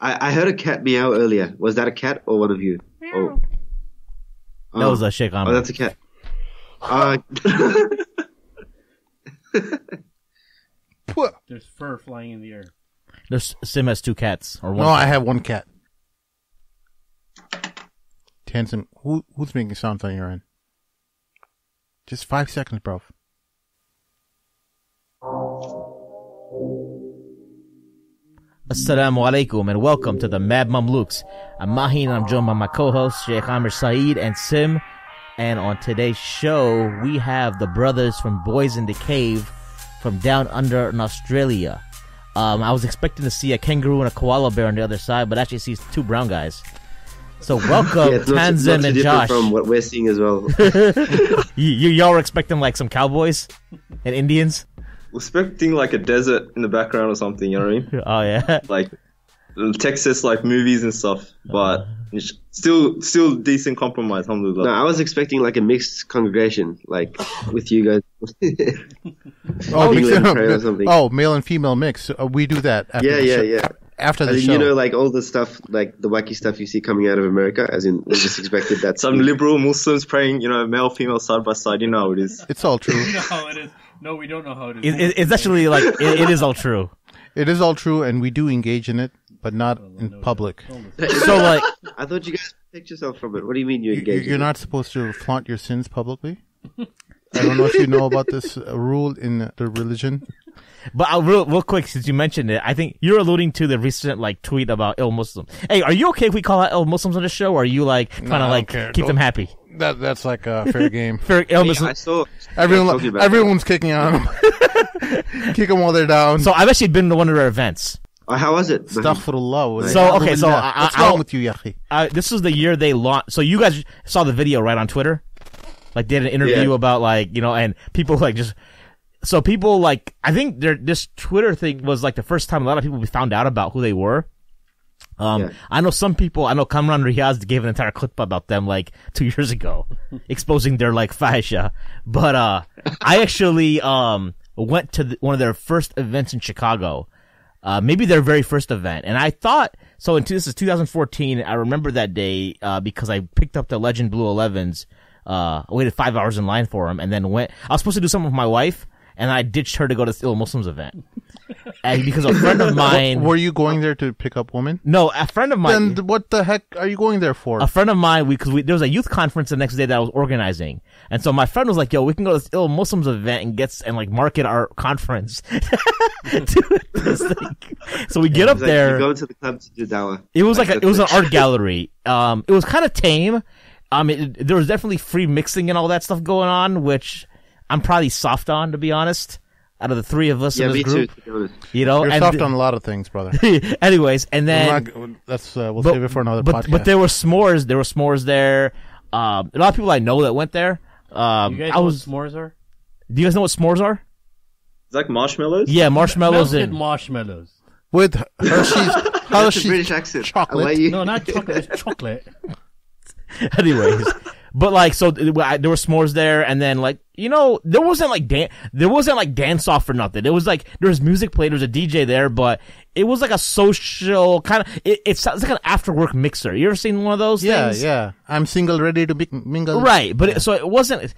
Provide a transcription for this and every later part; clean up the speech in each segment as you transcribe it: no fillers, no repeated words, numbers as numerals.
I heard a cat meow earlier. Was that a cat or one of you? Meow. Oh. That was a Sheikh Amr. Oh, that's a cat. There's fur flying in the air. There's Sim has 2 cats or one. No, I have 1 cat. Tansim, who's making sounds on your end? Just 5 seconds, bro. Assalamu alaikum and welcome to the Mad Mamluks. I'm Mahin and I'm joined by my co-hosts Sheikh Amr Saeed and Sim. And on today's show, we have the brothers from Boys in the Cave from down under in Australia. I was expecting to see a kangaroo and a koala bear on the other side, but actually sees 2 brown guys. So welcome, Tanzim and Josh. From what we're seeing as well. Y'all were expecting like some cowboys and Indians? We're expecting like a desert in the background or something, you know what I mean? Oh yeah. Like Texas like movies and stuff, but still decent compromise, alhamdulillah. No, I was expecting like a mixed congregation, like with you guys. Male and female mix. We do that. After Yeah. After the as in, show. you know, like all the stuff, like the wacky stuff you see coming out of America, as in, we just expected that. Some liberal Muslims praying, you know, male, female, side by side, you know how it is. It's all true. You know how it is. No, we don't know how it is. It's actually like, it is all true. It is all true, and we do engage in it, but not in public. So like, I thought you guys picked yourself from it. What do you mean you engage? You're not supposed to flaunt your sins publicly? I don't know if you know about this rule in the religion. but real quick, since you mentioned it, I think you're alluding to the recent like tweet about ill Muslims. Hey, are you okay if we call out ill Muslims on the show, or are you like trying to like keep them happy? That's like a fair game. Fair ill I Muslims. saw Everyone's kicking on them. Kick them while they're down. So I've actually been to one of their events. how was it? Astaghfirullah. So okay, so what's wrong with you, Yahi? This is the year they launched. So you guys saw the video right on Twitter, like did an interview about like and people like just. So people like I think this Twitter thing was like the first time a lot of people found out about who they were. I know some people. I know Kamran Riaz gave an entire clip about them like 2 years ago, exposing their like fahisha. But I actually went to one of their first events in Chicago, maybe their very first event, and I thought so. This is 2014. I remember that day because I picked up the Legend Blue 11s. I waited 5 hours in line for them, and then went. I was supposed to do something with my wife. And I ditched her to go to this Ill Muslims event. And because a friend of mine... Were you going there to pick up women? No, a friend of mine... Then what the heck are you going there for? A friend of mine, because there was a youth conference the next day that I was organizing. And so my friend was like, yo, we can go to this Ill Muslims event and like market our conference. to this thing. So we get up there... You're going to the club to do dawah. It was like it was an art gallery. It was kind of tame. There was definitely free mixing and all that stuff going on, which... I'm probably soft on, to be honest, out of the 3 of us in this group. Too, to be honest. You're soft on a lot of things, brother. Anyways, and then... we'll save it for another podcast. But there were s'mores. There were s'mores there. A lot of people I know that went there. You guys know what s'mores are? Do you guys know what s'mores are? It's like marshmallows? Yeah, marshmallows. Melted marshmallows. With Hershey's... That's a British accent. Chocolate. No, not chocolate. It's chocolate. Anyways... But like, so there were s'mores there, and then like, there wasn't like dance off or nothing. It was like there was music played, there was a DJ there, but it was like a social kind of. It's like an after work mixer. You ever seen one of those things? Yeah. I'm single, ready to mingle. Right, but so it wasn't.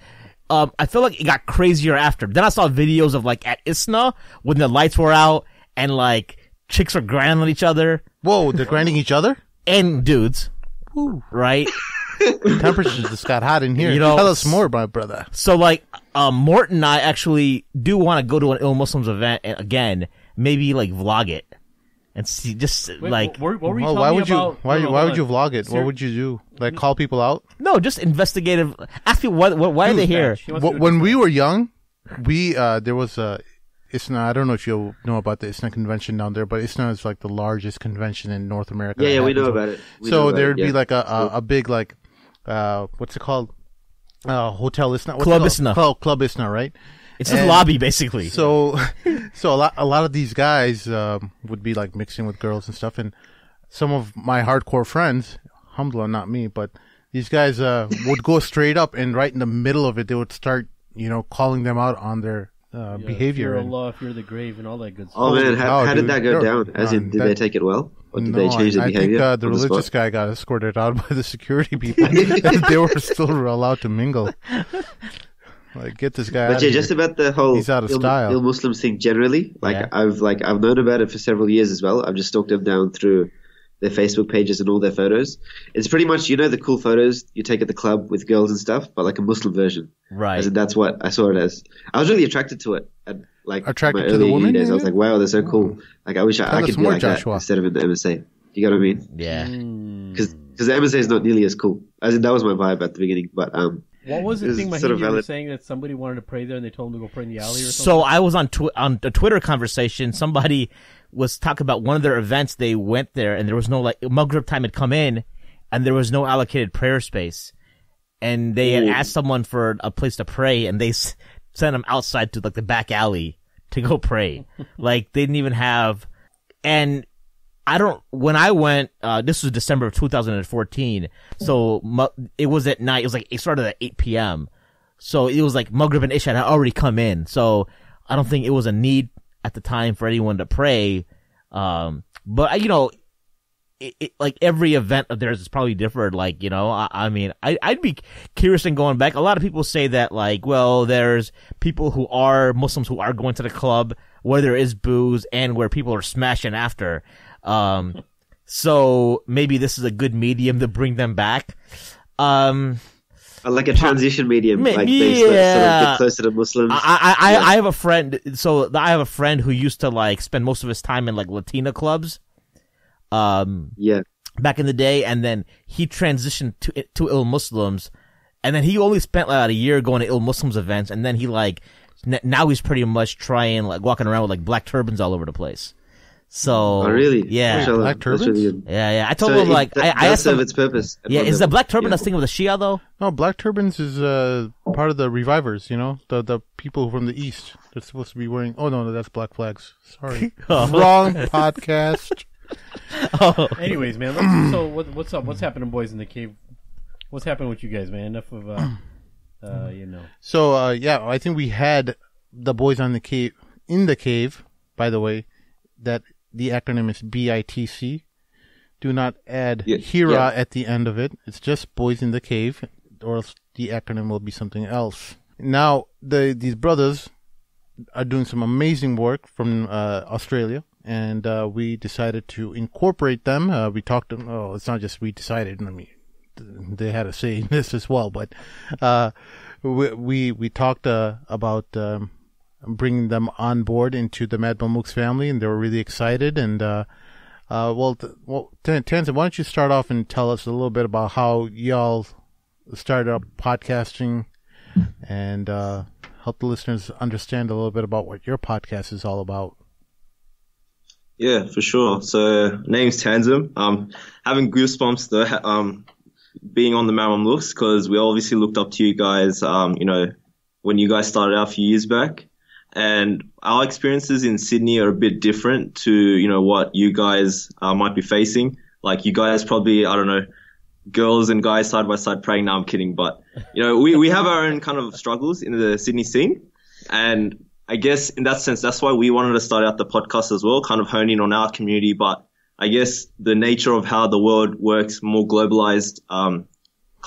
I feel like it got crazier after. Then I saw videos of like at ISNA when the lights were out and like chicks were grinding on each other. Whoa, they're grinding each other? And dudes. Woo. Right? Temperatures just got hot in here. Tell us more, my brother. So like, Mort and I actually do want to go to an Ill Muslims event and again, maybe like vlog it and see What were you why would about? you vlog it? What would you do? Like call people out? No, just investigative. Ask people why are they here? When we were young, there was a ISNA. I don't know if you know about the ISNA convention down there, but ISNA is like the largest convention in North America. Yeah, we know about it. So there'd be like a big like what's it called? Hotel ISNA. Club ISNA. Club ISNA, right? It's just lobby basically. So a lot of these guys would be like mixing with girls and stuff, and some of my hardcore friends, alhamdulillah, not me, but these guys would go straight up and right in the middle of it, they would start calling them out on their behavior. Fear Allah, fear the grave, and all that good stuff. Oh man, how did that go down? As in, did they take it well? Or did they change their behavior? I think the religious guy got escorted out by the security people. They were still allowed to mingle. Like, get this guy out of here. Just about the whole He's out of style. Muslims thing generally. I've known about it for several years as well. I've just stalked them down through their Facebook pages and all their photos. It's pretty much, the cool photos you take at the club with girls and stuff, but like a Muslim version. Right. As in, that's what I saw it as. I was really attracted to it. Attracted my to the early women? days. I was like, wow, they're so cool. Like, I wish I could be like Joshua. that instead of in the MSA. You know what I mean? Yeah. Because the MSA is not nearly as cool. As in, that was my vibe at the beginning. But what was the thing, Mahid, sort of you were valid. saying that somebody wanted to pray there and they told him to go pray in the alley or something? So I was on a Twitter conversation. Somebody was talking about one of their events. They went there and there was no Maghrib time had come in and there was no allocated prayer space. And they had asked someone for a place to pray and they sent them outside to like the back alley to go pray. Like they didn't even have, and when I went, this was December of 2014. So it was at night. It was like, it started at 8 p.m. So it was like Maghrib and Isha had already come in. So I don't think it was a need at the time for anyone to pray. But like every event of theirs is probably different. Like, I mean, I'd be curious in going back. A lot of people say that like, well, there's people who are Muslims who are going to the club where there is booze and where people are smashing after. So maybe this is a good medium to bring them back. Like a transition medium, like they sort of get closer to Muslims. I have a friend. So I have a friend who used to like spend most of his time in like Latina clubs. Back in the day, and then he transitioned to Ill Muslims, and then he only spent like a year going to Ill Muslims events, and then he like now he's pretty much trying like walking around with like black turbans all over the place. So really? Yeah, black turbans. Really yeah. I told him like I asked him its purpose. Yeah, is the black turban a thing with the Shia though? No, black turbans is part of the revivers. The people from the east. They're supposed to be wearing. Oh no, that's black flags. Sorry, wrong podcast. Anyways, man. So what's up? What's happening, boys in the cave? What's happening with you guys, man? Enough of So I think we had the boys in the cave. By the way, that the acronym is BITC. Do not add Hira at the end of it. It's just boys in the cave, or else the acronym will be something else. Now these brothers are doing some amazing work from Australia. And we decided to incorporate them. We talked to them. Oh, it's not just we decided. I mean, they had a say in this as well. But we talked about bringing them on board into the Mad Mamluks family, and they were really excited. And Tanzan, why don't you start off and tell us a little bit about how y'all started up podcasting, and help the listeners understand a little bit about what your podcast is all about. Yeah, for sure. So, name's Tanzim. Having goosebumps though, being on the Mamluks, because we obviously looked up to you guys, when you guys started out a few years back. And our experiences in Sydney are a bit different to, what you guys might be facing. Like, you guys probably, I don't know, girls and guys side by side praying. No, I'm kidding. But, we have our own kind of struggles in the Sydney scene. And I guess in that sense, that's why we wanted to start out the podcast as well, kind of honing on our community. But I guess the nature of how the world works, more globalized,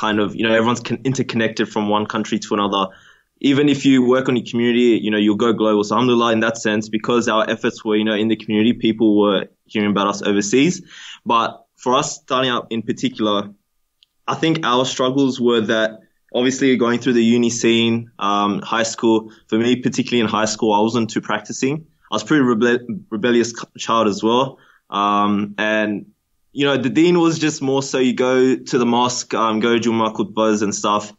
everyone's interconnected from one country to another. Even if you work on your community, you'll go global. So alhamdulillah, in that sense, because our efforts were, in the community, people were hearing about us overseas. But for us starting out in particular, I think our struggles were that obviously going through the uni scene, high school, for me, particularly in high school, I wasn't too practicing. I was a pretty rebellious child as well. The deen was just more so you go to the mosque, go to Jummah khutbahs and stuff,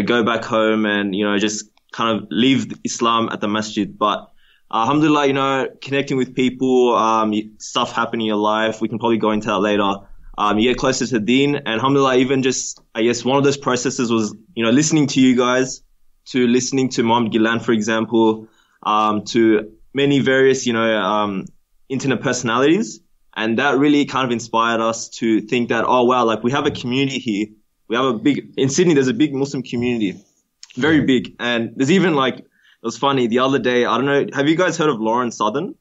go back home and, just kind of leave Islam at the masjid. But alhamdulillah, connecting with people, stuff happen in your life. We can probably go into that later. You get closer to deen, and alhamdulillah, even just, I guess one of those processes was, listening to you guys, to listening to Mohammed Gilan, for example, to many various, internet personalities. And that really kind of inspired us to think that, oh wow, like we have a community here. We have in Sydney, there's a big Muslim community, very big. And there's even it was funny the other day, I don't know, have you guys heard of Lauren Southern?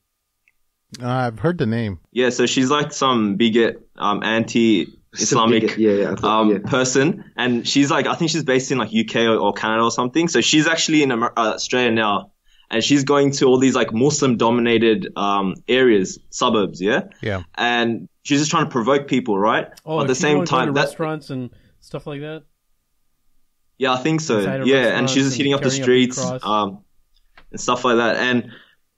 I've heard the name. Yeah, so she's like some bigot, anti-Islamic person, and she's like, I think she's based in like UK or Canada or something. So she's actually in Australia now, and she's going to all these like Muslim-dominated areas, suburbs, yeah, and she's just trying to provoke people, right? Oh, at the same time, restaurants and stuff like that. Yeah, I think so. Yeah, and she's just hitting up the streets, and stuff like that, and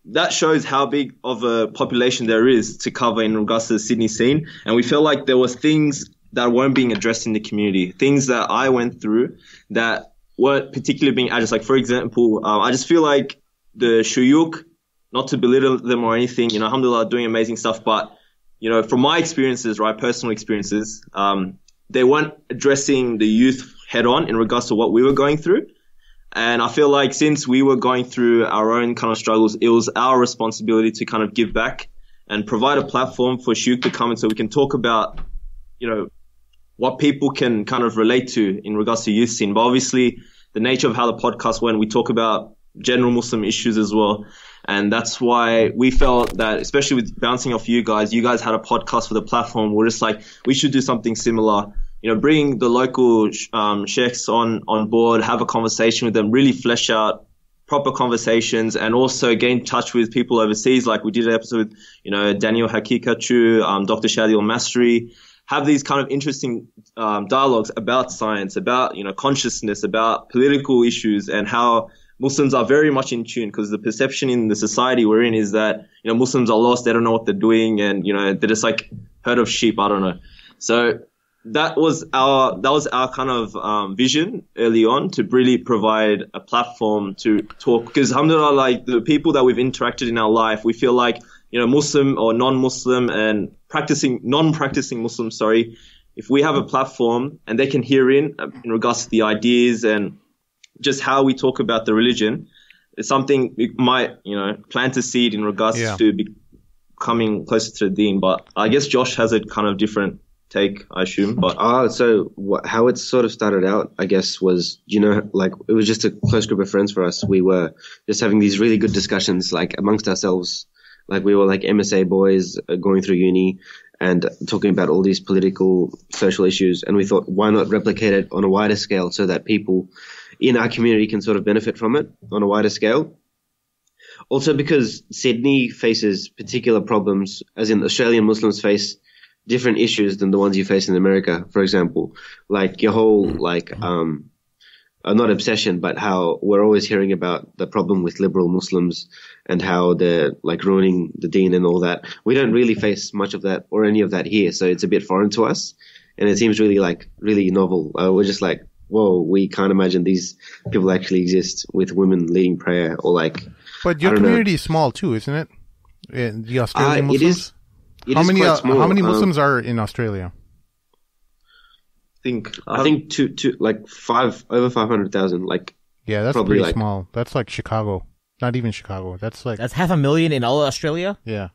that shows how big of a population there is to cover in regards to the Sydney scene. And we feel like there was things that weren't being addressed in the community, things that I went through that weren't particularly being addressed. Like, for example, I just feel like the shuyuk, not to belittle them or anything, you know, alhamdulillah, doing amazing stuff. But, you know, from my experiences, right, personal experiences, they weren't addressing the youth head on in regards to what we were going through. And I feel like since we were going through our own kind of struggles, it was our responsibility to kind of give back and provide a platform for Shuyuk to come in so we can talk about, you know, what people can kind of relate to in regards to youth scene. But obviously, the nature of how the podcast went, we talk about general Muslim issues as well. And that's why we felt that, especially with bouncing off you guys had a podcast for the platform. We're just like, we should do something similar. You know, bring the local sheikhs on board, have a conversation with them, really flesh out proper conversations, and also get in touch with people overseas. Like we did an episode with, you know, Daniel Hakikachu, Dr. Shadi al-Masri. Have these kind of interesting dialogues about science, about, you know, consciousness, about political issues, and how Muslims are very much in tune, because the perception in the society we're in is that, you know, Muslims are lost, they don't know what they're doing, and, you know, they're just like herd of sheep, I don't know. So that was our kind of vision early on, to really provide a platform to talk, because alhamdulillah, like the people that we've interacted in our life, we feel like, you know, Muslim or non-Muslim and non-practicing Muslims, if we have a platform and they can hear in regards to the ideas and just how we talk about the religion, it's something we might, you know, plant a seed in regards to becoming closer to the deen. But I guess Josh has a kind of different take, I assume. But how it sort of started out, I guess, was, you know, like it was just a close group of friends for us. We were just having these really good discussions, like amongst ourselves. Like we were like MSA boys going through uni and talking about all these political, social issues. And we thought, why not replicate it on a wider scale so that people in our community can sort of benefit from it on a wider scale. Also because Sydney faces particular problems, as in Australian Muslims face different issues than the ones you face in America, for example. Like your whole, like, not obsession, but how we're always hearing about the problem with liberal Muslims and how they're like ruining the deen and all that. We don't really face much of that or any of that here, so it's a bit foreign to us, and it seems really novel. We're just like, whoa, we can't imagine these people actually exist with women leading prayer or like. But your community is small too, isn't it? The Australian Muslims. How many Muslims are in Australia? I think over 500,000. Like, yeah, that's pretty like, small. That's like Chicago. Not even Chicago. That's 500,000 in all Australia. Yeah.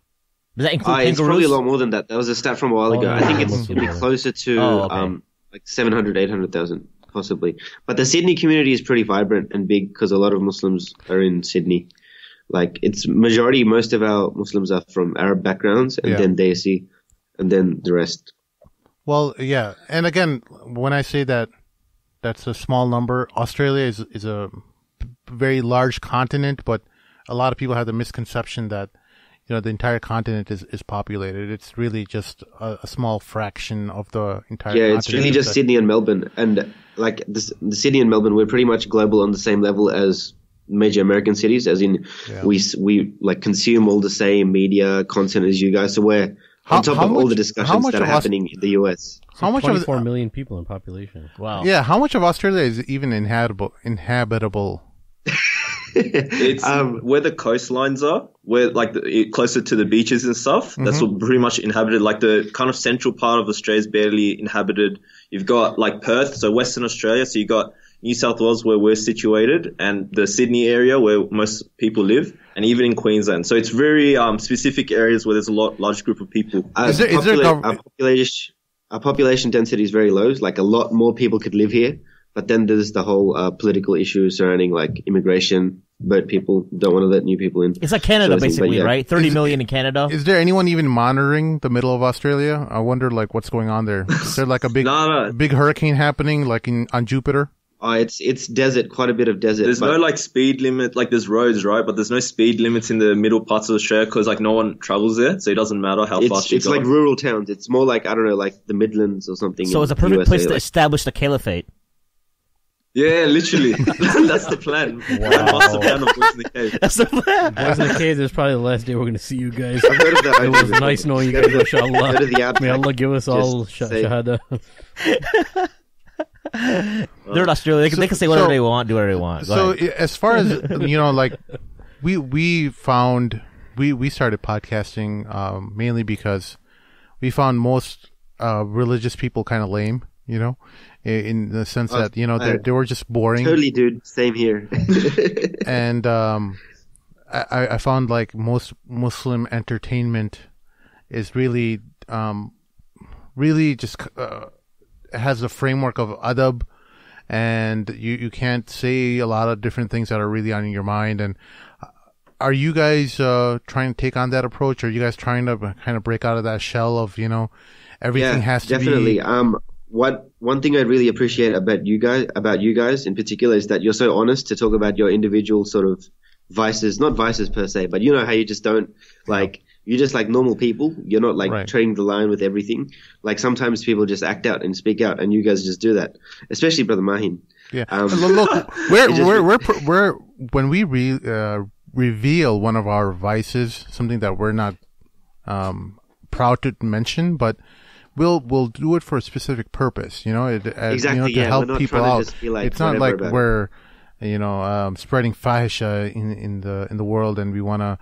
Does that include it's probably a lot more than that. That was a stat from a while ago. I think it'd be closer to like 700, 800,000 possibly. But the Sydney community is pretty vibrant and big because a lot of Muslims are in Sydney. Like most of our Muslims are from Arab backgrounds, and then Desi, and then the rest. Well, yeah, and again, when I say that, that's a small number. Australia is a very large continent, but a lot of people have the misconception that, you know, the entire continent is populated. It's really just a small fraction of the entire continent. Yeah, it's really just Sydney and Melbourne. And like the Sydney and Melbourne, we're pretty much global on the same level as major American cities, as in we like consume all the same media content as you guys. So we're on top of all the discussions that are happening in the US. How much 24 million people in population. Wow. Yeah, how much of Australia is even inhabitable? It's where the coastlines are, where like closer to the beaches and stuff. Mm-hmm. That's what pretty much inhabited. Like the kind of central part of Australia is barely inhabited. You've got like Perth, so Western Australia. So you got New South Wales where we're situated, and the Sydney area where most people live, and even in Queensland. So it's very specific areas where there's a large group of people. Our population density is very low. Like a lot more people could live here. But then there's the whole political issue surrounding like immigration but people don't want to let new people in. It's like Canada, basically, yeah. right? 30 million in Canada. Is there anyone even monitoring the middle of Australia? I wonder, like, what's going on there. Is there like a big, big hurricane happening, like on Jupiter? It's desert, quite a bit of desert. There's no like speed limit, like there's roads, right? But there's no speed limits in the middle parts of Australia because like no one travels there, so it doesn't matter how fast you go. It's like rural towns. It's more like, I don't know, like the Midlands or something. So it's a perfect place to establish the caliphate. Yeah, literally. That's the plan. Master plan of Boys in the Cave. That's the plan. Boys in the Cave is probably the last day we're going to see you guys. I've heard of that. It was nice knowing you guys, mashallah. May Allah give us all shahada. They're in Australia. They can say whatever they want, do whatever they want. So as far as, like, we found, we started podcasting mainly because we found most religious people kind of lame, in the sense that, they were just boring. Totally, dude. Same here. And I found like most Muslim entertainment is really just has a framework of adab, and you can't say a lot of different things that are really on your mind. And are you guys trying to take on that approach? Are you guys trying to kind of break out of that shell of, everything has to definitely. be... One thing I really appreciate about you guys in particular is that you're so honest to talk about your individual sort of vices, not vices per se, but you know how you just don't like, you're just like normal people. You're not like treading the line with everything. Like sometimes people just act out and speak out, and you guys just do that, especially Brother Mahin. Yeah. Look, we're when we reveal one of our vices, something that we're not proud to mention, but we'll do it for a specific purpose, exactly, to help people out. Like, it's not like we're spreading fahisha in the world, and we want to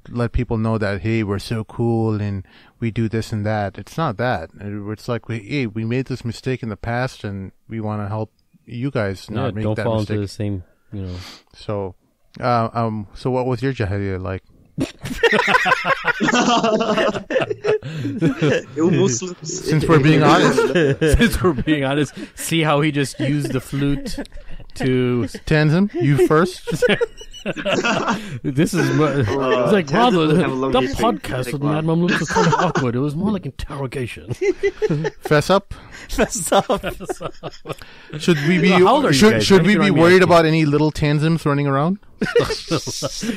let people know that, hey, we're so cool and we do this and that. It's not that. It's like, hey, we made this mistake in the past, and we want to help you guys not make that mistake. Don't fall into the same, So, so what was your jahiliyyah like? Since we're being honest, see how he just used the flute to Tanzim, you first. This is it's like the podcast with Mad Mamluk was kind of awkward. It was more like interrogation. Fess up. Should we be worried about any little Tanzims running around?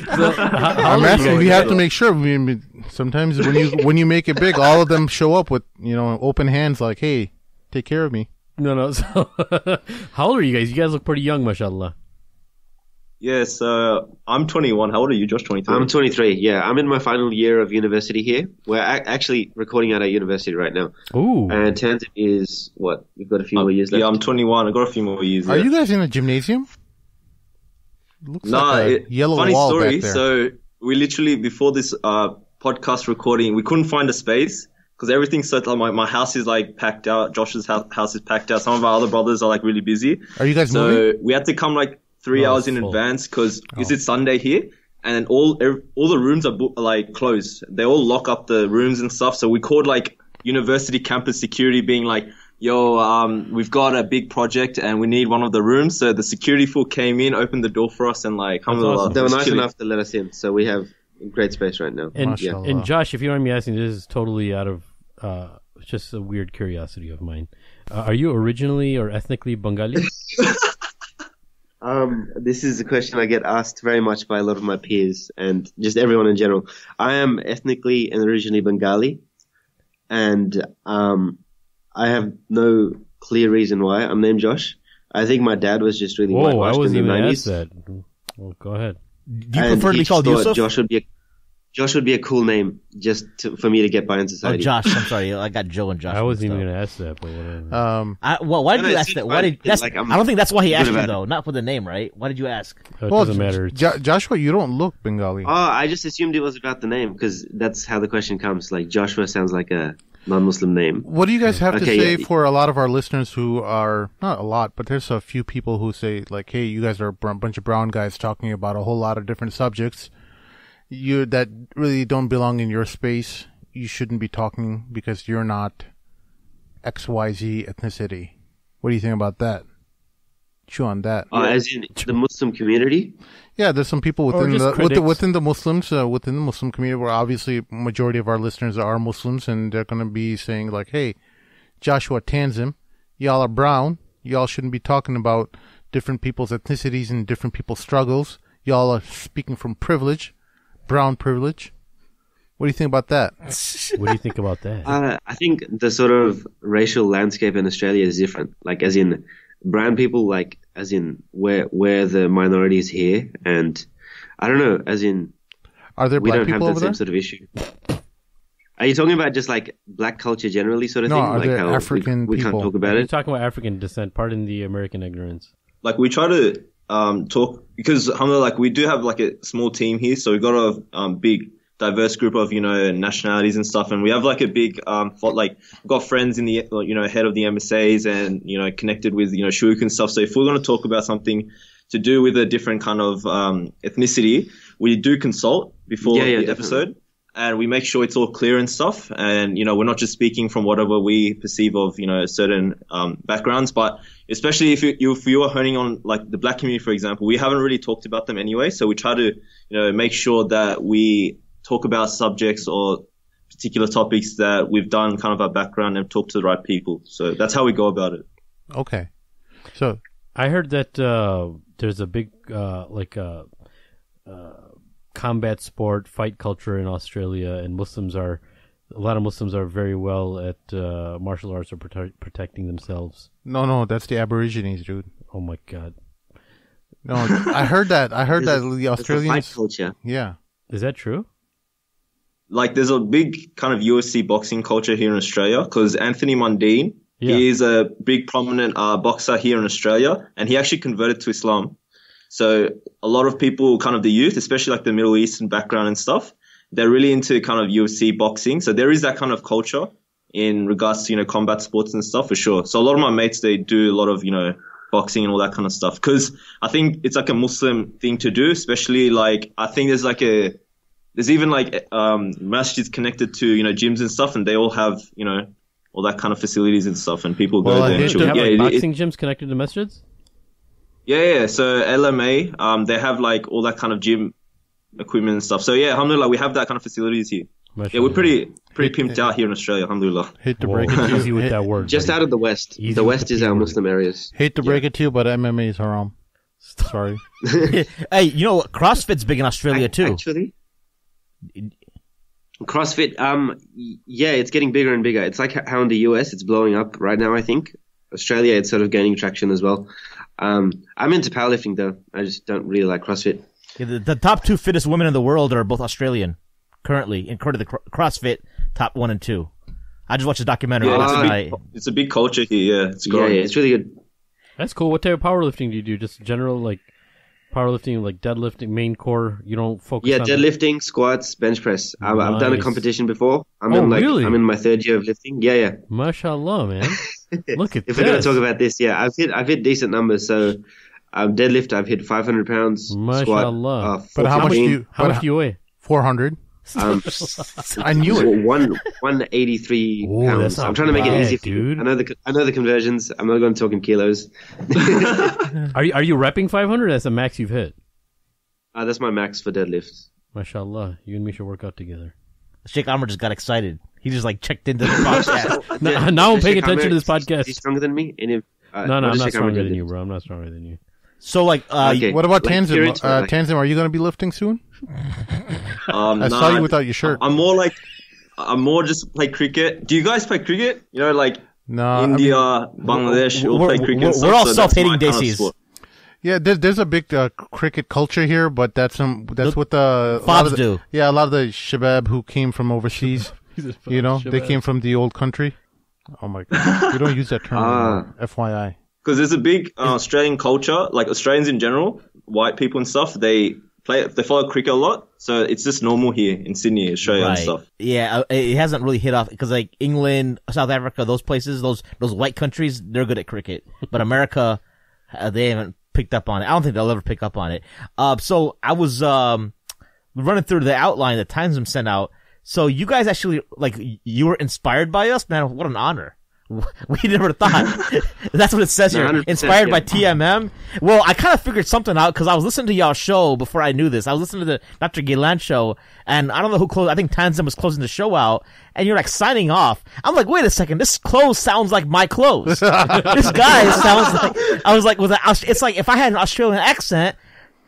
I'm asking. We have to make sure. Sometimes when you make it big, all of them show up with open hands, like, "Hey, take care of me." No. So, how old are you guys? You guys look pretty young, mashallah. Yeah, so I'm 21. How old are you, Josh? 23? I'm 23, yeah. I'm in my final year of university here. We're actually recording at our university right now. Ooh. And Tanzim is, what? We've got a few more years left. Yeah, I'm 21. I've got a few more years left. Are you guys in a gymnasium? Looks yellow funny wall story. Back there. So we literally, before this podcast recording, we couldn't find a space because everything's so, like, my house is like packed out. Josh's house is packed out. Some of our other brothers are like really busy. Are you guys moving? So we had to come like 3 hours in advance because it's Sunday here, and all the rooms are like closed. They all lock up the rooms and stuff. So we called like university campus security, being like, "Yo, we've got a big project and we need one of the rooms." So the security folk came in, opened the door for us, and like, awesome. They were nice enough to let us in. So we have great space right now. And Josh, if you don't mind me asking, this is totally out of just a weird curiosity of mine. Are you originally or ethnically Bengali? This is a question I get asked very much by a lot of my peers and just everyone in general. I am ethnically and originally Bengali, and I have no clear reason why I'm named Josh. I think my dad was just really whitewashed in the 90s. I wasn't even that. Well, go ahead. Do you prefer to be called Yusuf? Josh would be a cool name for me to get by in society. Oh, Josh. I'm sorry. I got Joe and Josh. I wasn't even going to ask that, but whatever. Why did you ask that? I don't think that's why he asked you, though. Not for the name, right? Why did you ask? It doesn't matter. Joshua, you don't look Bengali. Oh, I just assumed it was about the name because that's how the question comes. Like, Joshua sounds like a non-Muslim name. What do you guys have to say for a lot of our listeners who are, not a lot, but there's a few people who say, like, hey, you guys are a bunch of brown guys talking about a whole lot of different subjects that really don't belong in your space. You shouldn't be talking because you're not XYZ ethnicity. What do you think about that? chew on that. As in the Muslim community? Yeah, there's some people within critics. within the Muslims, within the Muslim community, where obviously majority of our listeners are Muslims, and they're going to be saying like, "Hey, Joshua Tanzim, y'all are brown. Y'all shouldn't be talking about different people's ethnicities and different people's struggles. Y'all are speaking from privilege, brown privilege." What do you think about that? What do you think about that? I think the sort of racial landscape in Australia is different. Like, as in brown people, like, as in we're the minorities here, and I don't know, as in Are there we black don't have people the over same there? sort of issue. Are you talking about just like black culture generally, sort of No, thing? are Like there how African we can't people? talk about You're it? talking about African descent. Pardon the American ignorance. Like we try to talk because alhamdulillah, like we do have like a small team here, so we've got a big diverse group of nationalities and stuff, and we have like a big like we've got friends in the head of the MSAs and connected with Shuk and stuff. So if we're going to talk about something to do with a different kind of ethnicity, we do consult before the definitely. episode. And we make sure it's all clear and stuff. And, we're not just speaking from whatever we perceive of, certain backgrounds. But especially if you are honing on, like, the black community, for example, we haven't really talked about them anyway. So we try to, make sure that we talk about subjects or particular topics that we've done kind of our background and talk to the right people. So that's how we go about it. Okay. So I heard that there's a big combat sport fight culture in Australia, and a lot of Muslims are very well at martial arts or protecting themselves. no, that's the Aborigines, dude. Oh my god, No, I heard that. I heard that the It's a fight Australians. culture. Yeah. is that true? Like there's a big kind of UFC boxing culture here in Australia because Anthony Mundine, he is a big prominent boxer here in Australia, and he actually converted to Islam. So a lot of people, kind of the youth, especially like the Middle Eastern background and stuff, they're really into kind of UFC boxing. So there is that kind of culture in regards to, combat sports and stuff for sure. So a lot of my mates, they do a lot of, boxing and all that kind of stuff. Cause I think it's like a Muslim thing to do, especially like, I think there's even like, masjids connected to, gyms and stuff, and they all have, all that kind of facilities and stuff, and people go Well, there. I And hear Do chill. you have Yeah, boxing gyms connected to masjids? Yeah. So LMA, they have like all that kind of gym equipment and stuff. So yeah, alhamdulillah, we have that kind of facilities here. Yeah, we're pretty pimped out here in Australia, alhamdulillah. Hate to Whoa, break it to easy you. with that word. Just buddy. out of the West. Easy The with West the is P our word. Muslim areas. Hate to break it to you, but MMA is haram. Sorry. Hey, CrossFit's big in Australia too. Actually, CrossFit, yeah, it's getting bigger and bigger. It's like how in the US it's blowing up right now, I think. Australia, it's sort of gaining traction as well. I'm into powerlifting though. I just don't really like CrossFit. Yeah, the top 2 fittest women in the world are both Australian currently, according to the CrossFit top 1 and 2. I just watched a documentary Yeah, last night. it's a big culture here. Yeah, it's Yeah, growing. it's really good. That's cool. What type of powerlifting do you do? Just general like powerlifting, like deadlifting, main core. You don't focus. Yeah, on deadlifting, squats, bench press. I've done a Nice. competition before. Really? I'm in my 3rd year of lifting. Yeah. Mashallah, man. Look at If this. we're gonna talk about this, yeah, I've hit decent numbers. So, deadlift, I've hit 500 pounds. Mashallah. Squat, But how much do 415. you? How much do you weigh? 400. I knew it. 183 Ooh, pounds. that's not I'm trying to make it bad, easy for you. dude. I know the conversions. I'm not going to talk in kilos. Are you repping 500? That's the max you've hit. That's my max for deadlifts. Mashallah. You and me should work out together. Sheikh Amr just got excited. He just like checked into the podcast. Now I'm paying Sheikh attention to Ahmed, this podcast. Is he stronger than me? No, I'm not stronger than you, bro. I'm not stronger than you. So like, Okay. What about Like, you're Tanzim? into it, like- Tanzim, are you going to be lifting soon? I Nah, saw you without your shirt. I'm more just play cricket. Do you guys play cricket? Like No, India, Bangladesh, all play cricket. and we're all stuff, so that's self-hating my kind of Desis. sport. Yeah, there's a big cricket culture here, but that's what the Fobs do. Yeah, a lot of the shabab who came from overseas, they came from the old country. Oh my god, we don't use that term anymore. FYI. Because there's a big Australian culture, like Australians in general, white people and stuff. They follow cricket a lot, so it's just normal here in Sydney, Australia and stuff. Yeah, it hasn't really hit off because like England, South Africa, those places, those white countries, they're good at cricket. But America, they haven't picked up on it. I don't think they'll ever pick up on it. So I was running through the outline that Tanzim sent out. So you guys actually, like, you were inspired by us? Man, what an honor. We never thought. That's what it says here. 100%, Inspired by yeah. TMM. Well, I kind of figured something out because I was listening to y'all's show before I knew this. I was listening to the Dr. Gaylan show, and I don't know who closed. I think Tanzan was closing the show out, and you're like signing off. I'm like, wait a second, this clothes sounds like my clothes. This guy sounds like. I was like, it's like if I had an Australian accent.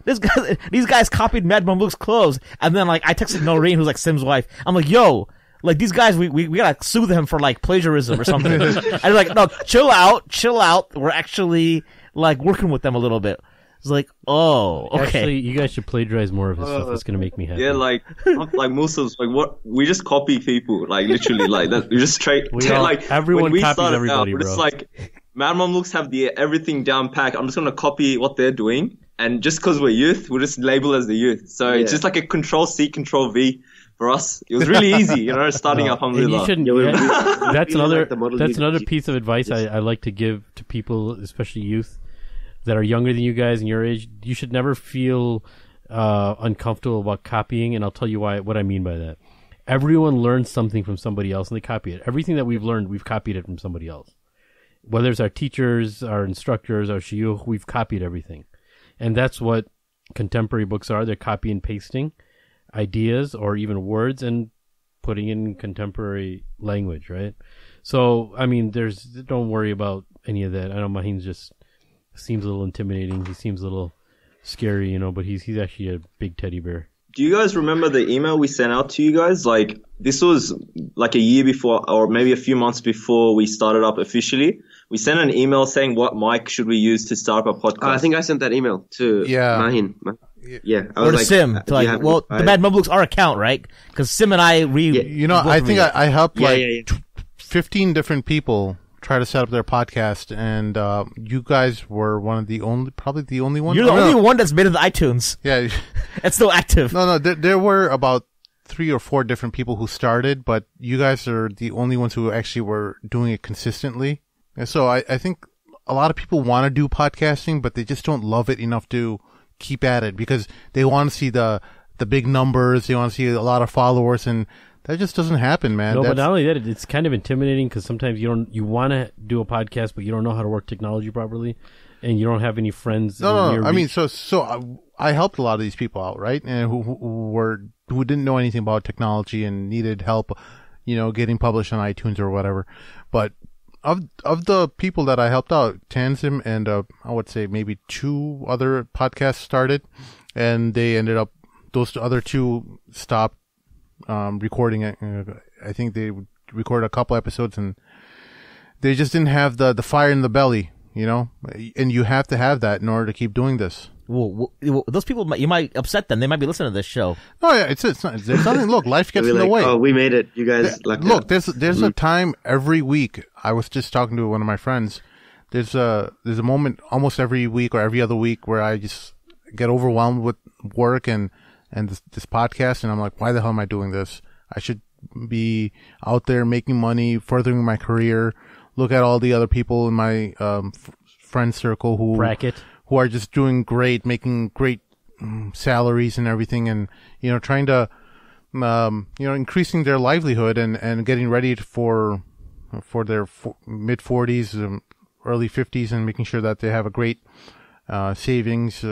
These guys copied Mad Mamluk's clothes, and then like I texted Noreen, who's like Sim's wife. I'm like, yo. Like, these guys, we gotta sue them for, like, plagiarism or something. And they're like, no, chill out. We're actually, like, working with them a little bit. It's like, oh, okay. Actually, you guys should plagiarize more of his stuff. That's gonna make me happy. Yeah, like Muslims, like what? We just copy people, like literally, like that. We just straight. Everyone when we copies started everybody, out, bro. it's like Mad Mamluks have everything down pat. I'm just gonna copy what they're doing, and just because we're youth, we're just labeled as the youth. So it's just like a Control C, Control V. For us, it was really easy, starting up. You shouldn't. That's another. That's another leadership. piece of advice I like to give to people, especially youth that are younger than you guys and your age. You should never feel uncomfortable about copying, and I'll tell you what I mean by that. Everyone learns something from somebody else, and they copy it. Everything that we've learned, we've copied it from somebody else. Whether it's our teachers, our instructors, our shuyukh, we've copied everything, and that's what contemporary books are. They're copy and pasting ideas or even words and putting in contemporary language, right? So, I mean, don't worry about any of that. I know Maheen just seems a little intimidating. He seems a little scary, but he's actually a big teddy bear. Do you guys remember the email we sent out to you guys? Like, this was like a year before, or maybe a few months before we started up officially. We sent an email saying what mic should we use to start up a podcast. I think I sent that email to Maheen. Yeah, I or was to like, Sim. To like, the Mad Mamluks are account, right? Because Sim and I I think I helped 15 different people try to set up their podcast, and you guys were probably the only one. You're the only one that's made it to iTunes. Yeah. It's still active. No, there were about 3 or 4 different people who started, but you guys are the only ones who actually were doing it consistently. And so I think a lot of people want to do podcasting, but they just don't love it enough to keep at it because they want to see the big numbers. They want to see a lot of followers, and that just doesn't happen, man. No, but not only that, it's kind of intimidating because sometimes you want to do a podcast, but you don't know how to work technology properly, and you don't have any friends. No. I mean, so I helped a lot of these people out, right? And who didn't know anything about technology and needed help, getting published on iTunes or whatever. But of the people that I helped out, Tanzim and I would say maybe 2 other podcasts started, and they ended up, those other 2 stopped recording it. I think they recorded a couple episodes and they just didn't have the fire in the belly, and you have to have that in order to keep doing this. Well, those people, you might upset them. They might be listening to this show. Oh yeah, it's not. There's nothing. Look, life gets in the way. Oh, we made it. You guys. Look, there's a time every week. I was just talking to one of my friends. There's a moment almost every week or every other week where I just get overwhelmed with work and this podcast, and I'm like, why the hell am I doing this? I should be out there making money, furthering my career. Look at all the other people in my friend circle who are just doing great, making great salaries and everything, and trying to increasing their livelihood and getting ready for their mid 40s, early 50s, and making sure that they have a great savings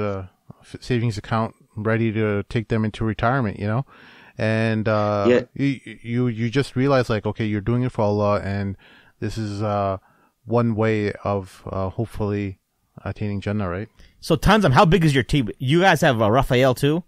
account ready to take them into retirement, and you just realize, like, okay, you're doing it for Allah, and this is one way of hopefully attaining Jannah, right? So, Tanzam, how big is your team? You guys have Raphael too?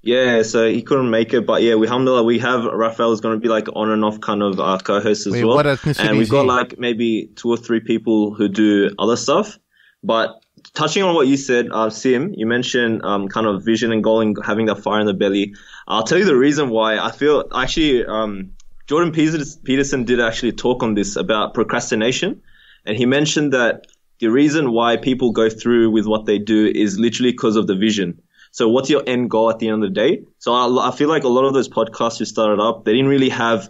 Yeah, so he couldn't make it, but yeah, we have Raphael is going to be like on and off kind of co-host as well. What ethnicity and we've is got he? like maybe 2 or 3 people who do other stuff. But touching on what you said, Sim, you mentioned kind of vision and goal and having that fire in the belly. I'll tell you the reason why. I feel actually Jordan Peterson did actually talk on this about procrastination, and he mentioned that the reason why people go through with what they do is literally because of the vision. So what's your end goal at the end of the day? So I feel like a lot of those podcasts who started up, they didn't really have,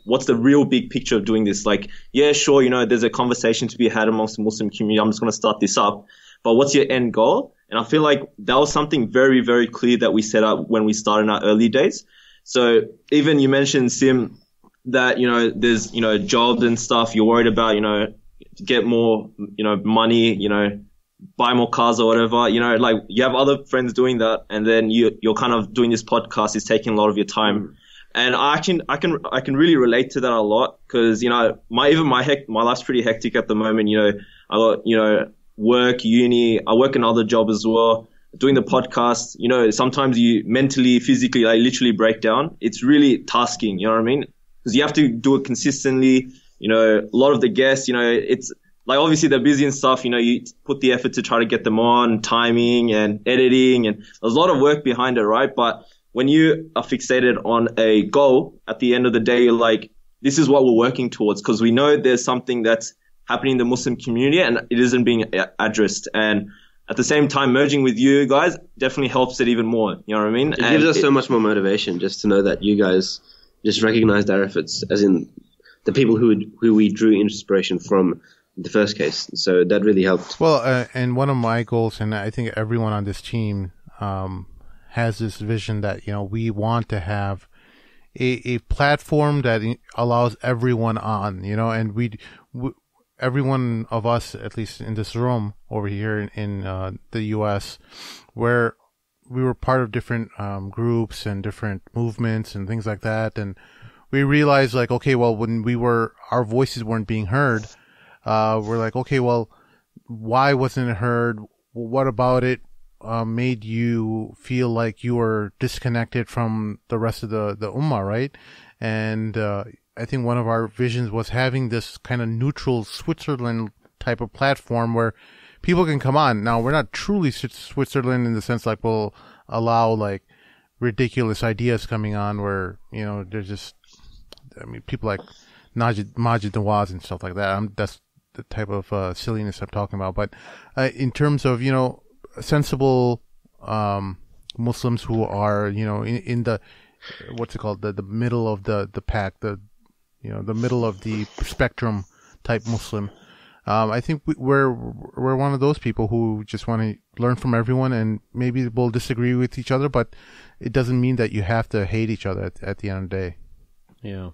what's the real big picture of doing this? Like, yeah, sure, there's a conversation to be had amongst the Muslim community. I'm just going to start this up. But what's your end goal? And I feel like that was something very, very clear that we set up when we started in our early days. So even you mentioned, Sim, that, there's, jobs and stuff. You're worried about, get more, money, buy more cars or whatever, like you have other friends doing that, and then you're kind of doing this podcast is taking a lot of your time. And I can really relate to that a lot, because, my life's pretty hectic at the moment. I got, work, uni, I work another job as well. Doing the podcast, sometimes you mentally, physically, like literally break down. It's really tasking, you know what I mean? Because you have to do it consistently. A lot of the guests, it's like, obviously they're busy and stuff, you put the effort to try to get them on, timing and editing, and there's a lot of work behind it, right? But when you are fixated on a goal, at the end of the day, you're like, this is what we're working towards, because we know there's something that's happening in the Muslim community and it isn't being addressed. And at the same time, merging with you guys definitely helps it even more. You know what I mean? It gives us so much more motivation just to know that you guys just recognized our efforts, as in the people who we drew inspiration from the first case. So that really helped. Well, and one of my goals, and I think everyone on this team has this vision that, we want to have a platform that allows everyone on, and we every one of us, at least in this room over here in the U.S., where we were part of different groups and different movements and things like that, and we realized, like, okay, well, when our voices weren't being heard, we're like, okay, well, why wasn't it heard? What about it made you feel like you were disconnected from the rest of the ummah, right? And I think one of our visions was having this kind of neutral Switzerland type of platform where people can come on. Now, we're not truly Switzerland in the sense like we'll allow like ridiculous ideas coming on where, there's just, people like Majid Nawaz and stuff like that. That's the type of silliness I'm talking about. But in terms of, sensible Muslims who are, in the, what's it called, the middle of the pack, the middle of the spectrum type Muslim. I think we're one of those people who just want to learn from everyone, and maybe we'll disagree with each other, but it doesn't mean that you have to hate each other at the end of the day. Yeah.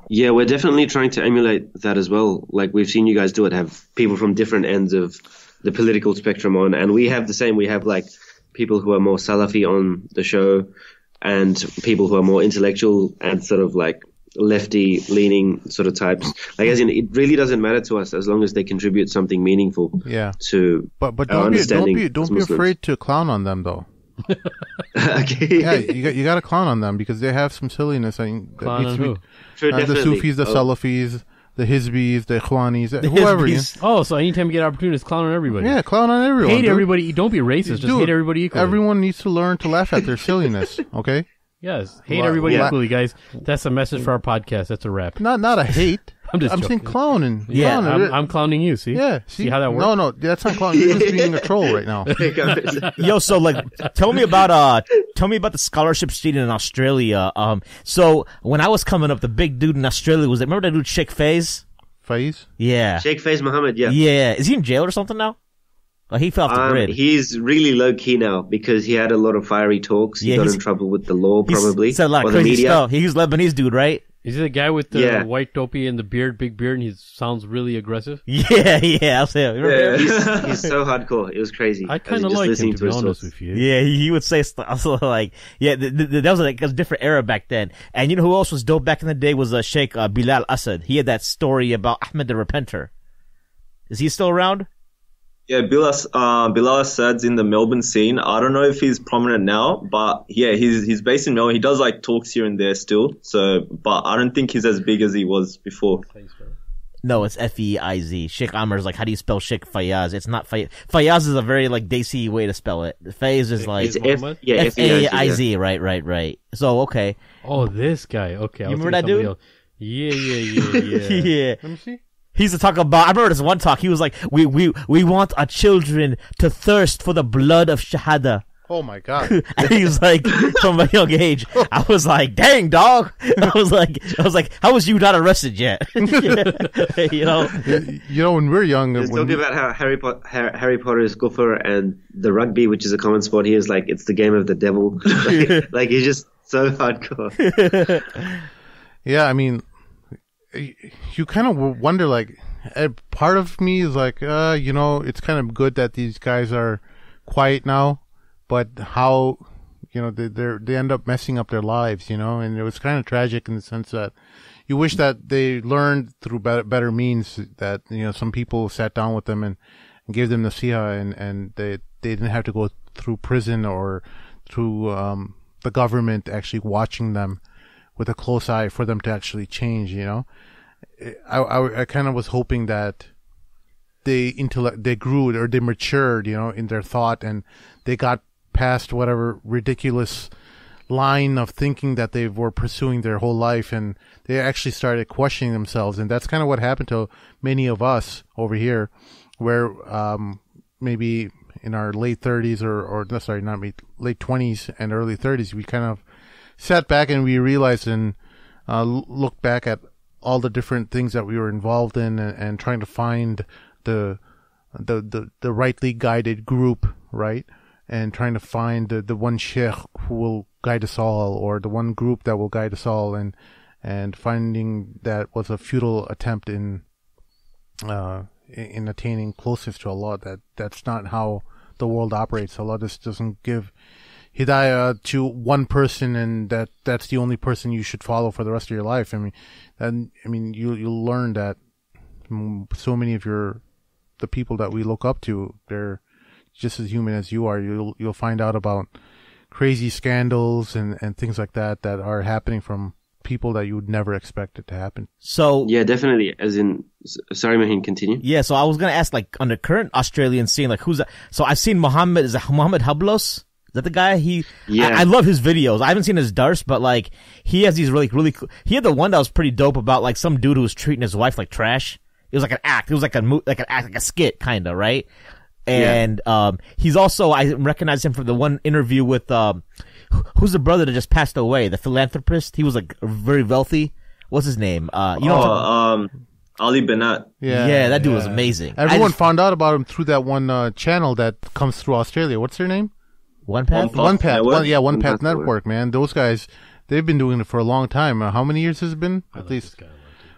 Yeah, we're definitely trying to emulate that as well. Like, we've seen you guys do it, have people from different ends of the political spectrum on, and we have the same. We have like people who are more Salafi on the show, and people who are more intellectual and sort of like lefty leaning sort of types. Like, as in, it really doesn't matter to us as long as they contribute something meaningful. Yeah. To but our understanding. Don't be afraid to clown on them though. Okay. Yeah, you got to clown on them because they have some silliness. I mean, Clown on who? Sure, the definitely. Sufis, the Salafis, the Hizbis, the Ikhwanis, whoever. Hizbis. Oh, so anytime you get an opportunity, it's clown on everybody. Yeah, clown on everyone. Hate dude. everybody. Don't be racist. Just Dude, hate everybody equally. Everyone needs to learn to laugh at their silliness. Okay. Yes, hate everybody la- equally, guys. That's a message for our podcast. That's a wrap. Not a hate. I'm just saying joking. clowning. Yeah, Clowning. I'm clowning you. See? Yeah. See how that works? No, that's not clowning. You're just being a troll right now. Yo, so like, tell me about the scholarship student in Australia. So when I was coming up, the big dude in Australia was, remember that dude Sheikh Faiz? Faiz? Yeah. Sheikh Faiz Mohammed, yeah. Yeah. Is he in jail or something now? Oh, he fell off the grid. He's really low key now because he had a lot of fiery talks. He got in trouble with the law, probably. He said a lot or of the crazy media. stuff. He's Lebanese dude, right? Is he the guy with the Yeah. white dopey and the beard, big beard, and he sounds really aggressive? Yeah. I'll say. Yeah, he's so hardcore. It was crazy. I kind of was just like him, listening to be his honest talks. with you. Yeah, he would say stuff like, yeah, that was like a different era back then. And you know who else was dope back in the day was Sheikh Bilal Asad. He had that story about Ahmed the Repenter. Is he still around? Yeah, Bilal Assad's in the Melbourne scene. I don't know if he's prominent now, but yeah, he's based in Melbourne. He does like talks here and there still. So, but I don't think he's as big as he was before. No, it's Feiz. Sheikh Amr is like, how do you spell Sheikh Fayaz? It's not Fayaz. Fayaz is a very like Desi way to spell it. Faiz is like It's Muhammad? Faiz. yeah. Right. So okay. Oh, this guy. Okay. You remember that dude? Yeah. Yeah. Let me see. He used to talk about, I remember this one talk, he was like, we want our children to thirst for the blood of Shahada. Oh my God. And he was like, from a young age, I was like, dang dog. I was like, how was you not arrested yet? You know? When we're young, He's talking about how Harry Potter is kufr, and the rugby, which is a common sport, he is like, it's the game of the devil. like he's just so hardcore. Yeah, I mean, you kind of wonder, like, part of me is like, it's kind of good that these guys are quiet now, but how, they end up messing up their lives, and it was kind of tragic in the sense that you wish that they learned through better means that, some people sat down with them and gave them the nasiha and they didn't have to go through prison or through, the government actually watching them with a close eye for them to actually change, I kind of was hoping that they grew or they matured, in their thought, and they got past whatever ridiculous line of thinking that they were pursuing their whole life, and they actually started questioning themselves. And that's kind of what happened to many of us over here, where maybe in our late 30s late 20s and early 30s, we kind of sat back and we realized and looked back at all the different things that we were involved in, and trying to find the rightly guided group, right? And trying to find the one sheikh who will guide us all, or the one group that will guide us all, and finding that was a futile attempt in attaining closeness to Allah. That's not how the world operates. Allah just doesn't give hidayah to one person, and that's the only person you should follow for the rest of your life. You'll learn that so many of the people that we look up to, they're just as human as you are. You'll find out about crazy scandals and things like that are happening from people that you would never expect it to happen. So yeah, definitely. As in, sorry, Maheen, continue. Yeah, so I was gonna ask, like, on the current Australian scene, like, who's that? So I've seen Mohammed Hablos. Is that the guy? I love his videos. I haven't seen his dars, but like, he has these really cool. He had the one that was pretty dope about like some dude who was treating his wife like trash. It was like an act. It was like a skit, kind of, right? And he's also, I recognize him from the one interview with who's the brother that just passed away, the philanthropist. He was like very wealthy. What's his name? Ali Banat. Yeah, that dude was amazing. Everyone found out about him through that one channel that comes through Australia. What's their name? One Path Network, man. Those guys, they've been doing it for a long time. How many years has it been? At least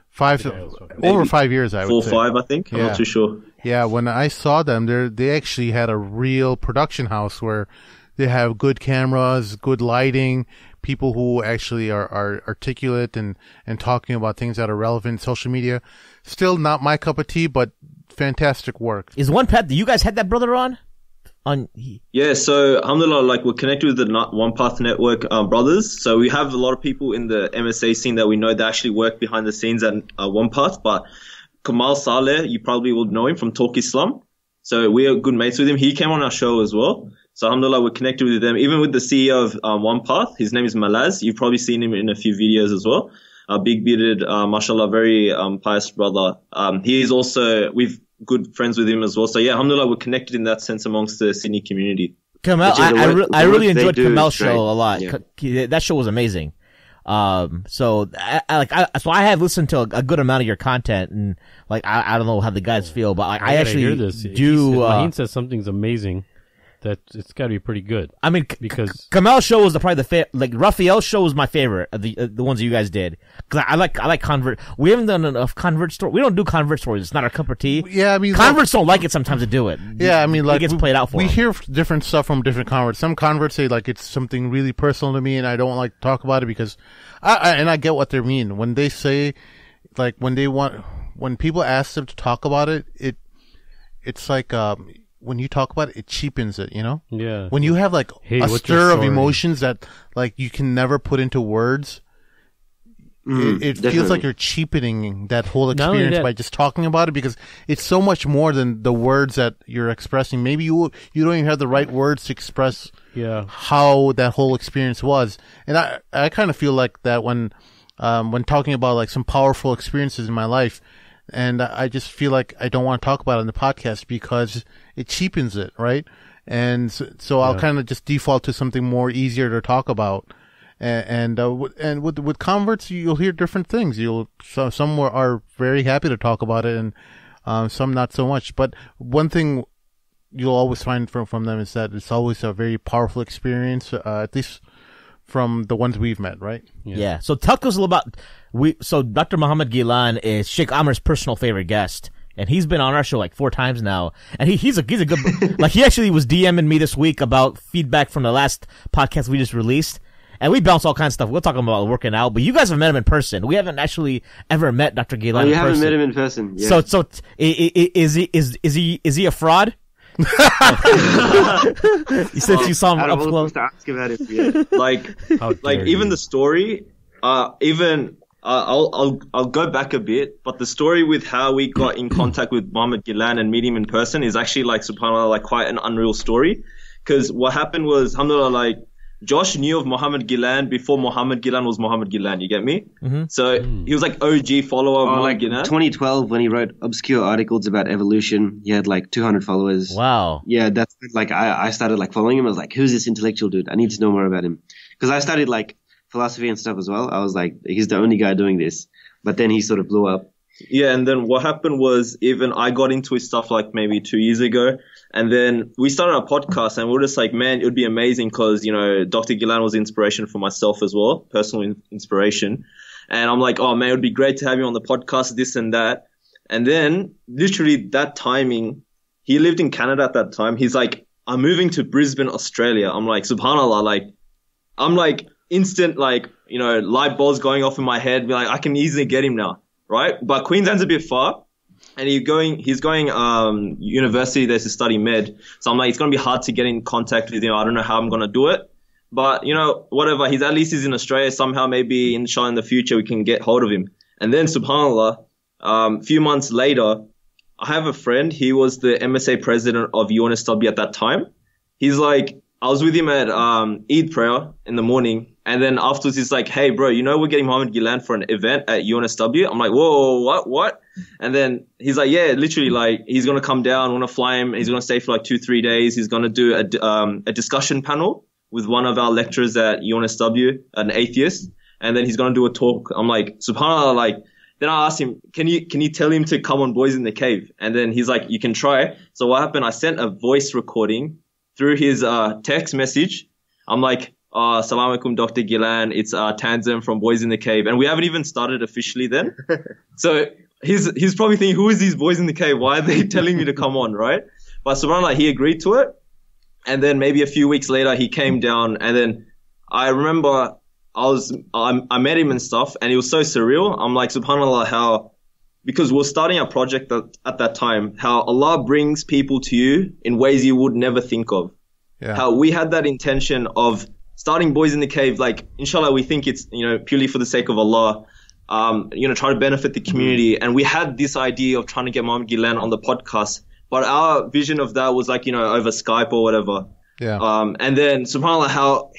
5 years, I would say. 4 or 5, I think. I'm not too sure. Yeah, when I saw them, they actually had a real production house where they have good cameras, good lighting, people who actually are articulate and talking about things that are relevant in social media. Still not my cup of tea, but fantastic work. Is One Path, you guys had that brother on? Yeah, so alhamdulillah, like, we're connected with the One Path Network brothers. So we have a lot of people in the MSA scene that we know that actually work behind the scenes at One Path. But Kamal Saleh, you probably will know him from Talk Islam. So we are good mates with him. He came on our show as well. So alhamdulillah, we're connected with them. Even with the CEO of One Path, his name is Malaz. You've probably seen him in a few videos as well. A big bearded, mashallah, very pious brother. He is also, we've good friends with him as well. So yeah, alhamdulillah, we're connected in that sense amongst the Sydney community. Kamal, I really enjoyed Kamal's show a lot. Yeah. That show was amazing. So I have listened to a good amount of your content, and like, I don't know how the guys feel, but I actually hear this. Maheen says something's amazing. That it's got to be pretty good. I mean, because Kamal's show was like Raphael's show was my favorite of the ones that you guys did, because I like convert. We haven't done enough convert story. We don't do convert stories. It's not our cup of tea. Yeah, I mean, converts don't like it sometimes to do it. Yeah, I mean, like, it gets played out for we them. hear different stuff from different converts. Some converts say like it's something really personal to me, and I don't like to talk about it because I get what they mean when they say, like, when people ask them to talk about it, it's like when you talk about it, it cheapens it, Yeah. When you have like a stir of emotions that like you can never put into words, it feels like you're cheapening that whole experience by just talking about it, because it's so much more than the words that you're expressing. Maybe you don't even have the right words to express how that whole experience was. And I kind of feel like that when talking about like some powerful experiences in my life, and I just feel like I don't want to talk about it on the podcast because it cheapens it, right? And so I'll kind of just default to something more easier to talk about. And with converts, you'll hear different things. Some are very happy to talk about it, and some not so much. But one thing you'll always find from them is that it's always a very powerful experience, at least from the ones we've met, right? Yeah. So talk to us a little about So Dr. Muhammad Gilan is Sheikh Amar's personal favorite guest, and he's been on our show like 4 times now. And he's a good like he actually was DMing me this week about feedback from the last podcast we just released. And we bounce all kinds of stuff. We'll talk about working out, but you guys have met him in person. We haven't actually ever met Dr. Gilan in person. You haven't met him in person. Yeah. So is he a fraud? Since you saw him up close. To ask about it, yeah. like even the story, I'll go back a bit, but the story with how we got in contact with Muhammad Gilan and meet him in person is actually like subhanAllah, like quite an unreal story. Because what happened was, alhamdulillah, like Josh knew of Muhammad Gilan before Muhammad Gilan was Muhammad Gilan, you get me? Mm-hmm. So he was like OG follower of Muhammad Gilan. 2012 when he wrote obscure articles about evolution, he had like 200 followers. Wow. Yeah, that's like I started like following him. I was like, who's this intellectual dude? I need to know more about him. Because I studied like philosophy and stuff as well. I was like, he's the only guy doing this. But then he sort of blew up. Yeah, and then what happened was even I got into his stuff like maybe 2 years ago. And then we started a podcast and we were just like, man, it would be amazing because, you know, Dr. Gilan was inspiration for myself as well, personal inspiration. And I'm like, oh man, it would be great to have you on the podcast, this and that. And then literally that timing, he lived in Canada at that time. He's like, I'm moving to Brisbane, Australia. I'm like, subhanAllah, like, I'm like instant, like, you know, light bulbs going off in my head. Be like, I can easily get him now, right? But Queensland's a bit far. And he's going university there to study med. So I'm like, it's going to be hard to get in contact with him. I don't know how I'm going to do it. But, you know, whatever. At least he's in Australia. Somehow maybe inshallah in the future we can get hold of him. And then subhanAllah, a few months later, I have a friend. He was the MSA president of UNSW at that time. He's like, I was with him at Eid prayer in the morning. And then afterwards, he's like, hey, bro, you know we're getting Muhammad Gilan for an event at UNSW? I'm like, whoa, what? And then he's like, yeah, literally, like, he's going to come down, want to fly him. He's going to stay for like 2-3 days. He's going to do a discussion panel with one of our lecturers at UNSW, an atheist. And then he's going to do a talk. I'm like, subhanAllah, like, then I asked him, can you tell him to come on Boys in the Cave? And then he's like, you can try. So what happened? I sent a voice recording through his text message. I'm like, Assalamu alaikum, Dr. Gilan. It's Tanzim from Boys in the Cave. And we haven't even started officially then. So he's probably thinking, who is these Boys in the Cave? Why are they telling me to come on, right? But subhanAllah, he agreed to it. And then maybe a few weeks later, he came down. And then I remember I met him and stuff. And it was so surreal. I'm like, subhanAllah, how, because we're starting a project at that time, how Allah brings people to you in ways you would never think of. Yeah. How we had that intention of starting Boys in the Cave, like, inshallah, we think it's, you know, purely for the sake of Allah, you know, try to benefit the community. And we had this idea of trying to get Muhammad Gilan on the podcast, but our vision of that was like, you know, over Skype or whatever. Yeah. And then, subhanAllah, how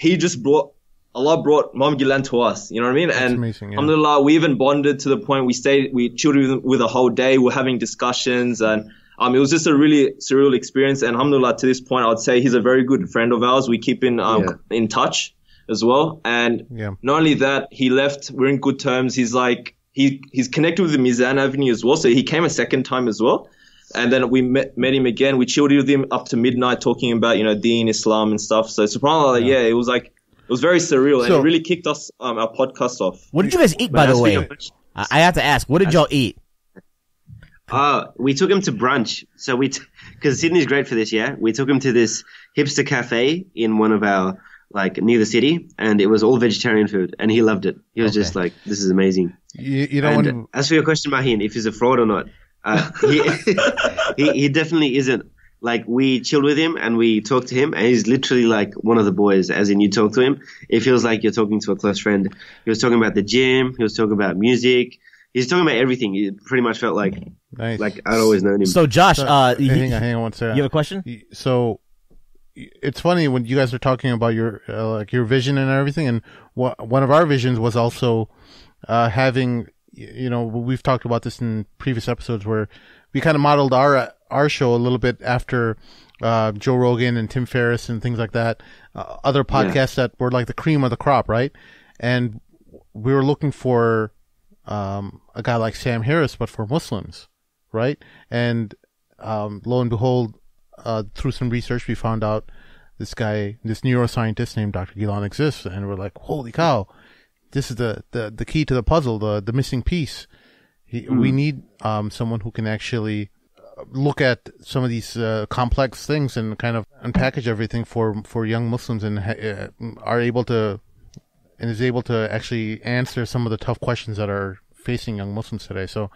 Allah brought Muhammad Gilan to us, you know what I mean? That's and amazing, yeah. alhamdulillah, we even bonded to the point we chilled with a whole day, we're having discussions, and it was just a really surreal experience. And alhamdulillah, to this point, I would say he's a very good friend of ours. We keep in touch as well. And not only that, he left, we're in good terms. He's like, he's connected with the Mizan Avenue as well. So he came a second time as well. And then we met him again. We chilled with him up to midnight talking about, you know, Deen, Islam and stuff. So subhanAllah, it was like, it was very surreal. And it really kicked us, our podcast off. What did you guys eat, by the way? I have to ask, what did y'all eat? We took him to brunch. So because Sydney's great for this, yeah. We took him to this hipster cafe in one of our, like, near the city, and it was all vegetarian food, and he loved it. He was just like, this is amazing. You know, as for your question, Mahin, if he's a fraud or not, he definitely isn't. Like, we chilled with him and we talked to him, and he's literally like one of the boys. As in, you talk to him, it feels like you're talking to a close friend. He was talking about the gym. He was talking about music. He's talking about everything. It pretty much felt like I'd always known him. So, Josh, hang on one second. You have a question? So, it's funny when you guys are talking about your like your vision and everything, and one of our visions was also having, you know, we've talked about this in previous episodes where we kind of modeled our show a little bit after Joe Rogan and Tim Ferriss and things like that, other podcasts that were like the cream of the crop, right? And we were looking for a guy like Sam Harris, but for Muslims, right? And lo and behold, through some research, we found out this neuroscientist named Dr. Gilan exists, and we're like, holy cow, this is the key to the puzzle, the missing piece. We need someone who can actually look at some of these complex things and kind of unpackage everything for young Muslims, and is able to actually answer some of the tough questions that are facing young Muslims today. So,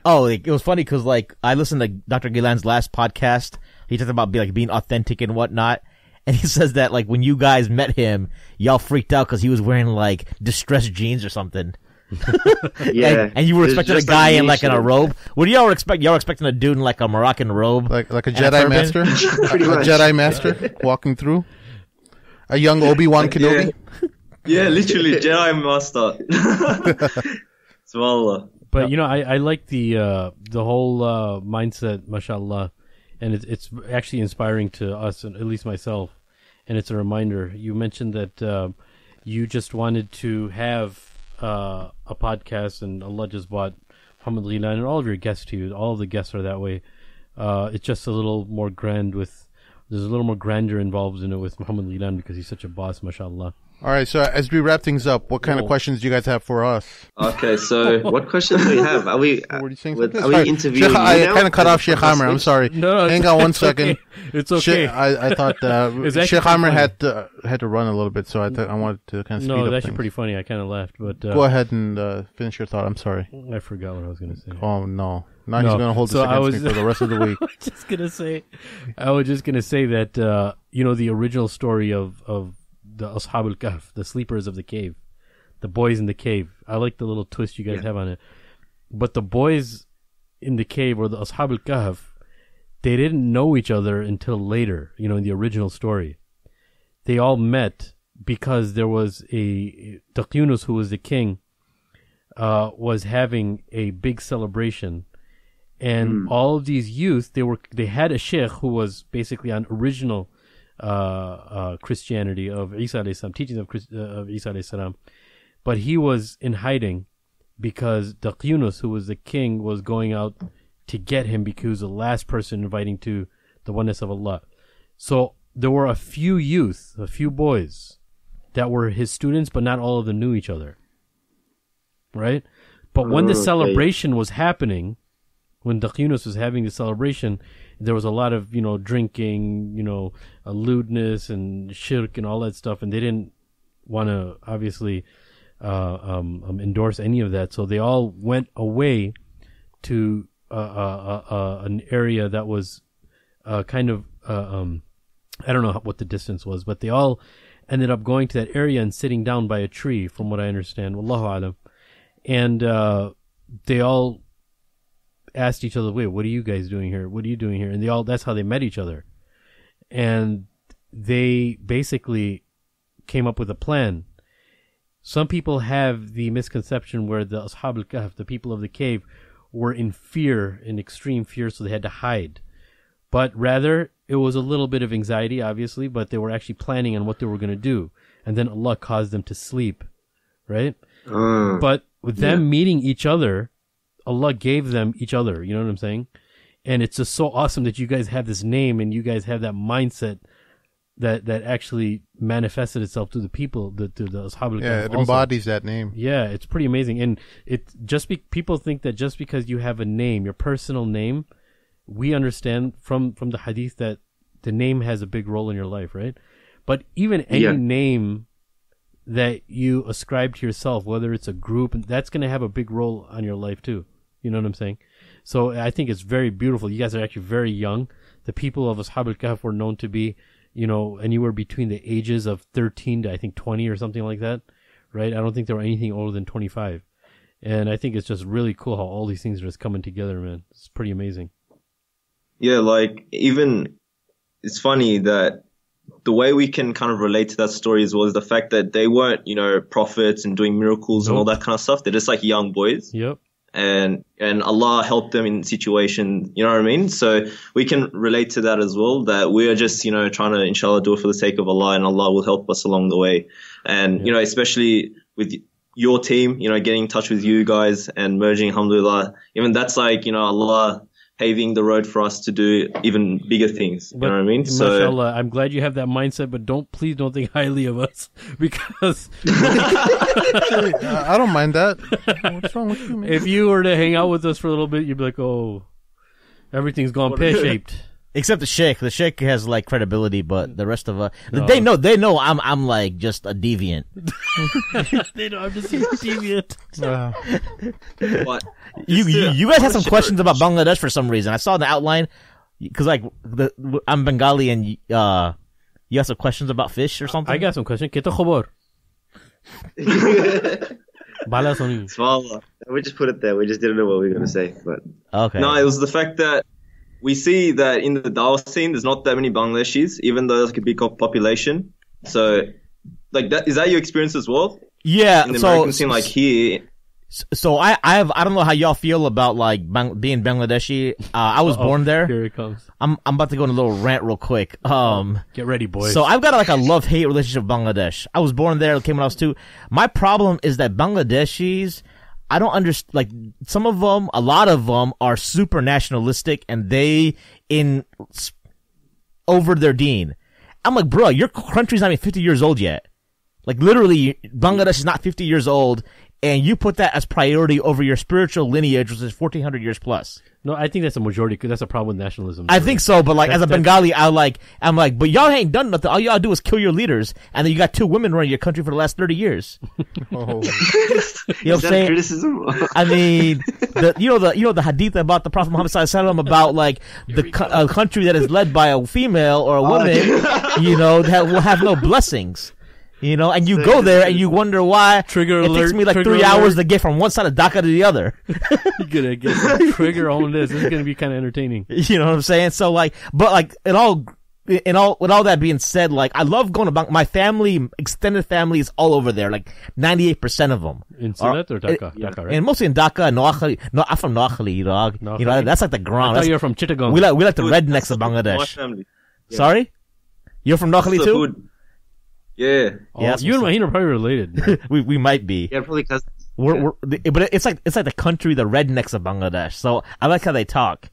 it was funny because I listened to Dr. Gilan's last podcast. He talked about being authentic and whatnot, and he says that when you guys met him, y'all freaked out because he was wearing distressed jeans or something. Yeah, and you were expecting a guy in a robe. What do y'all expect? Y'all were expecting a dude in a Moroccan robe, like a Jedi master, pretty much. A Jedi master walking through, a young Obi-Wan Kenobi. Yeah, literally Jedi master. Subhanallah. But I like the whole mindset, mashallah, and it's actually inspiring to us, and at least myself, and it's a reminder. You mentioned that you just wanted to have a podcast, and Allah just brought Muhammad Lilan and all of your guests to you. All of the guests are that way. It's just a little more grand there's a little more grandeur involved in it with Muhammad Lilan because he's such a boss, mashallah. All right, so as we wrap things up, what kind of questions do you guys have for us? Okay, so What questions do we have? Are we interviewing? I kind of cut off Sheikh Amr. I'm sorry. No, hang on one second. It's okay. I thought Sheikh Amr had to run a little bit, so I wanted to kind of speed up that's actually things. pretty funny. I kind of laughed, but Go ahead and finish your thought. I'm sorry. I forgot what I was going to say. Oh no! Now he's going to hold this against me for the rest of the week. I was just gonna say that the original story of the Ashab al-Kahf, the sleepers of the cave, the boys in the cave. I like the little twist you guys have on it. But the boys in the cave, or the Ashab al-Kahf, they didn't know each other until later, in the original story. They all met because there was Yunus, who was the king, was having a big celebration. And all of these youth, they had a sheikh who was basically on original Christianity of Isa alayhi salam, teachings of Isa alayhi salam, but he was in hiding because Yunus, who was the king, was going out to get him because he was the last person inviting to the oneness of Allah. So there were a few boys that were his students, but not all of them knew each other, right? But when the celebration was happening, when Yunus was having the celebration, there was a lot of, drinking, lewdness and shirk and all that stuff, and they didn't want to obviously endorse any of that. So they all went away to an area that was kind of I don't know what the distance was, but they all ended up going to that area and sitting down by a tree, from what I understand. Wallahu alam. And they all asked each other, wait, what are you guys doing here? What are you doing here? And that's how they met each other. And they basically came up with a plan. Some people have the misconception where the Ashab al-Kahf, the people of the cave, were in fear, in extreme fear, so they had to hide. But rather, it was a little bit of anxiety, obviously, but they were actually planning on what they were going to do. And then Allah caused them to sleep, right? But with them meeting each other, Allah gave them each other, you know what I'm saying? And it's just so awesome that you guys have this name and you guys have that mindset that actually manifested itself to the people, to the Ashab al-Kahf. Yeah, it embodies that name. Yeah, it's pretty amazing. And people think that just because you have a name, your personal name, we understand from the hadith that the name has a big role in your life, right? But even any name that you ascribe to yourself, whether it's a group, that's going to have a big role on your life too. You know what I'm saying? So I think it's very beautiful. You guys are actually very young. The people of Ashab al-Kahf were known to be, anywhere between the ages of 13 to I think 20 or something like that, right? I don't think they were anything older than 25. And I think it's just really cool how all these things are just coming together, man. It's pretty amazing. Yeah, even it's funny that the way we can kind of relate to that story as well is the fact that they weren't, prophets and doing miracles and all that kind of stuff. They're just like young boys. Yep. And Allah helped them in situations, you know what I mean? So we can relate to that as well, that we are just, trying to, inshallah, do it for the sake of Allah, and Allah will help us along the way. And, especially with your team, getting in touch with you guys and merging, alhamdulillah, even that's Allah paving the road for us to do even bigger things. You know what I mean? So, mashallah, I'm glad you have that mindset, but please don't think highly of us because I don't mind that. What's wrong with you, man? if you were to hang out with us for a little bit, you'd be like, oh, everything's gone pear-shaped. Except the sheikh. The sheikh has like credibility, but the rest of No. they know I'm like just a deviant. They know I'm just a deviant. but You guys had some questions about Bangladesh for some reason. I saw in the outline because like I'm Bengali and you have some questions about fish or something. I got some questions. Kita khobor. Bala Soni. Swallow. We just put it there. We just didn't know what we were going to say. But Okay. no, it was the fact that we see that in the Dawah scene, there's not that many Bangladeshis, even though there's like a big population. So, like that, is that your experience as well? Yeah. In the American scene, like here. So I don't know how y'all feel about like being Bangladeshi. I was born there. Here it comes. I'm about to go on a little rant real quick. Get ready, boys. So I've got like a love-hate relationship with Bangladesh. I was born there, came when I was 2. My problem is that Bangladeshis, I don't understand, like, some of them, a lot of them are super nationalistic and they over their deen. I'm like, bro, your country's not even 50 years old yet. Like, literally, Bangladesh is not 50 years old, and you put that as priority over your spiritual lineage, which is 1,400 years plus. No, I think that's a majority because that's a problem with nationalism. I think so, but like, as a Bengali, I'm like, but y'all ain't done nothing. All y'all do is kill your leaders, and then you got 2 women running your country for the last 30 years. Oh. You know is what I'm that saying? criticism? I mean, the hadith about the Prophet Muhammad sallallahu alaihi wasallam about like a country that is led by a female or a woman, that will have no blessings. And you go there and you wonder why Trigger it alert, takes me like trigger 3 hours alert. to get from one side of Dhaka to the other. You're gonna get some trigger on this. This is gonna be kind of entertaining. You know what I'm saying? So like, but like, with all that being said, like, I love going to my family, extended family is all over there, like 98% of them. In Sylhet or Dhaka? Dhaka, right? And mostly in Dhaka, Noakhali. No, I'm from Noakhali, dog. Noakhali? That's like the I ground. thought you were from Chittagong. We like the rednecks of My Bangladesh. family. Sorry? You're from Noakhali The too? hood. Yeah. Yeah, you and Maheen are probably related. we might be. Yeah, probably cousins. But it's like the country, the rednecks of Bangladesh. So I like how they talk.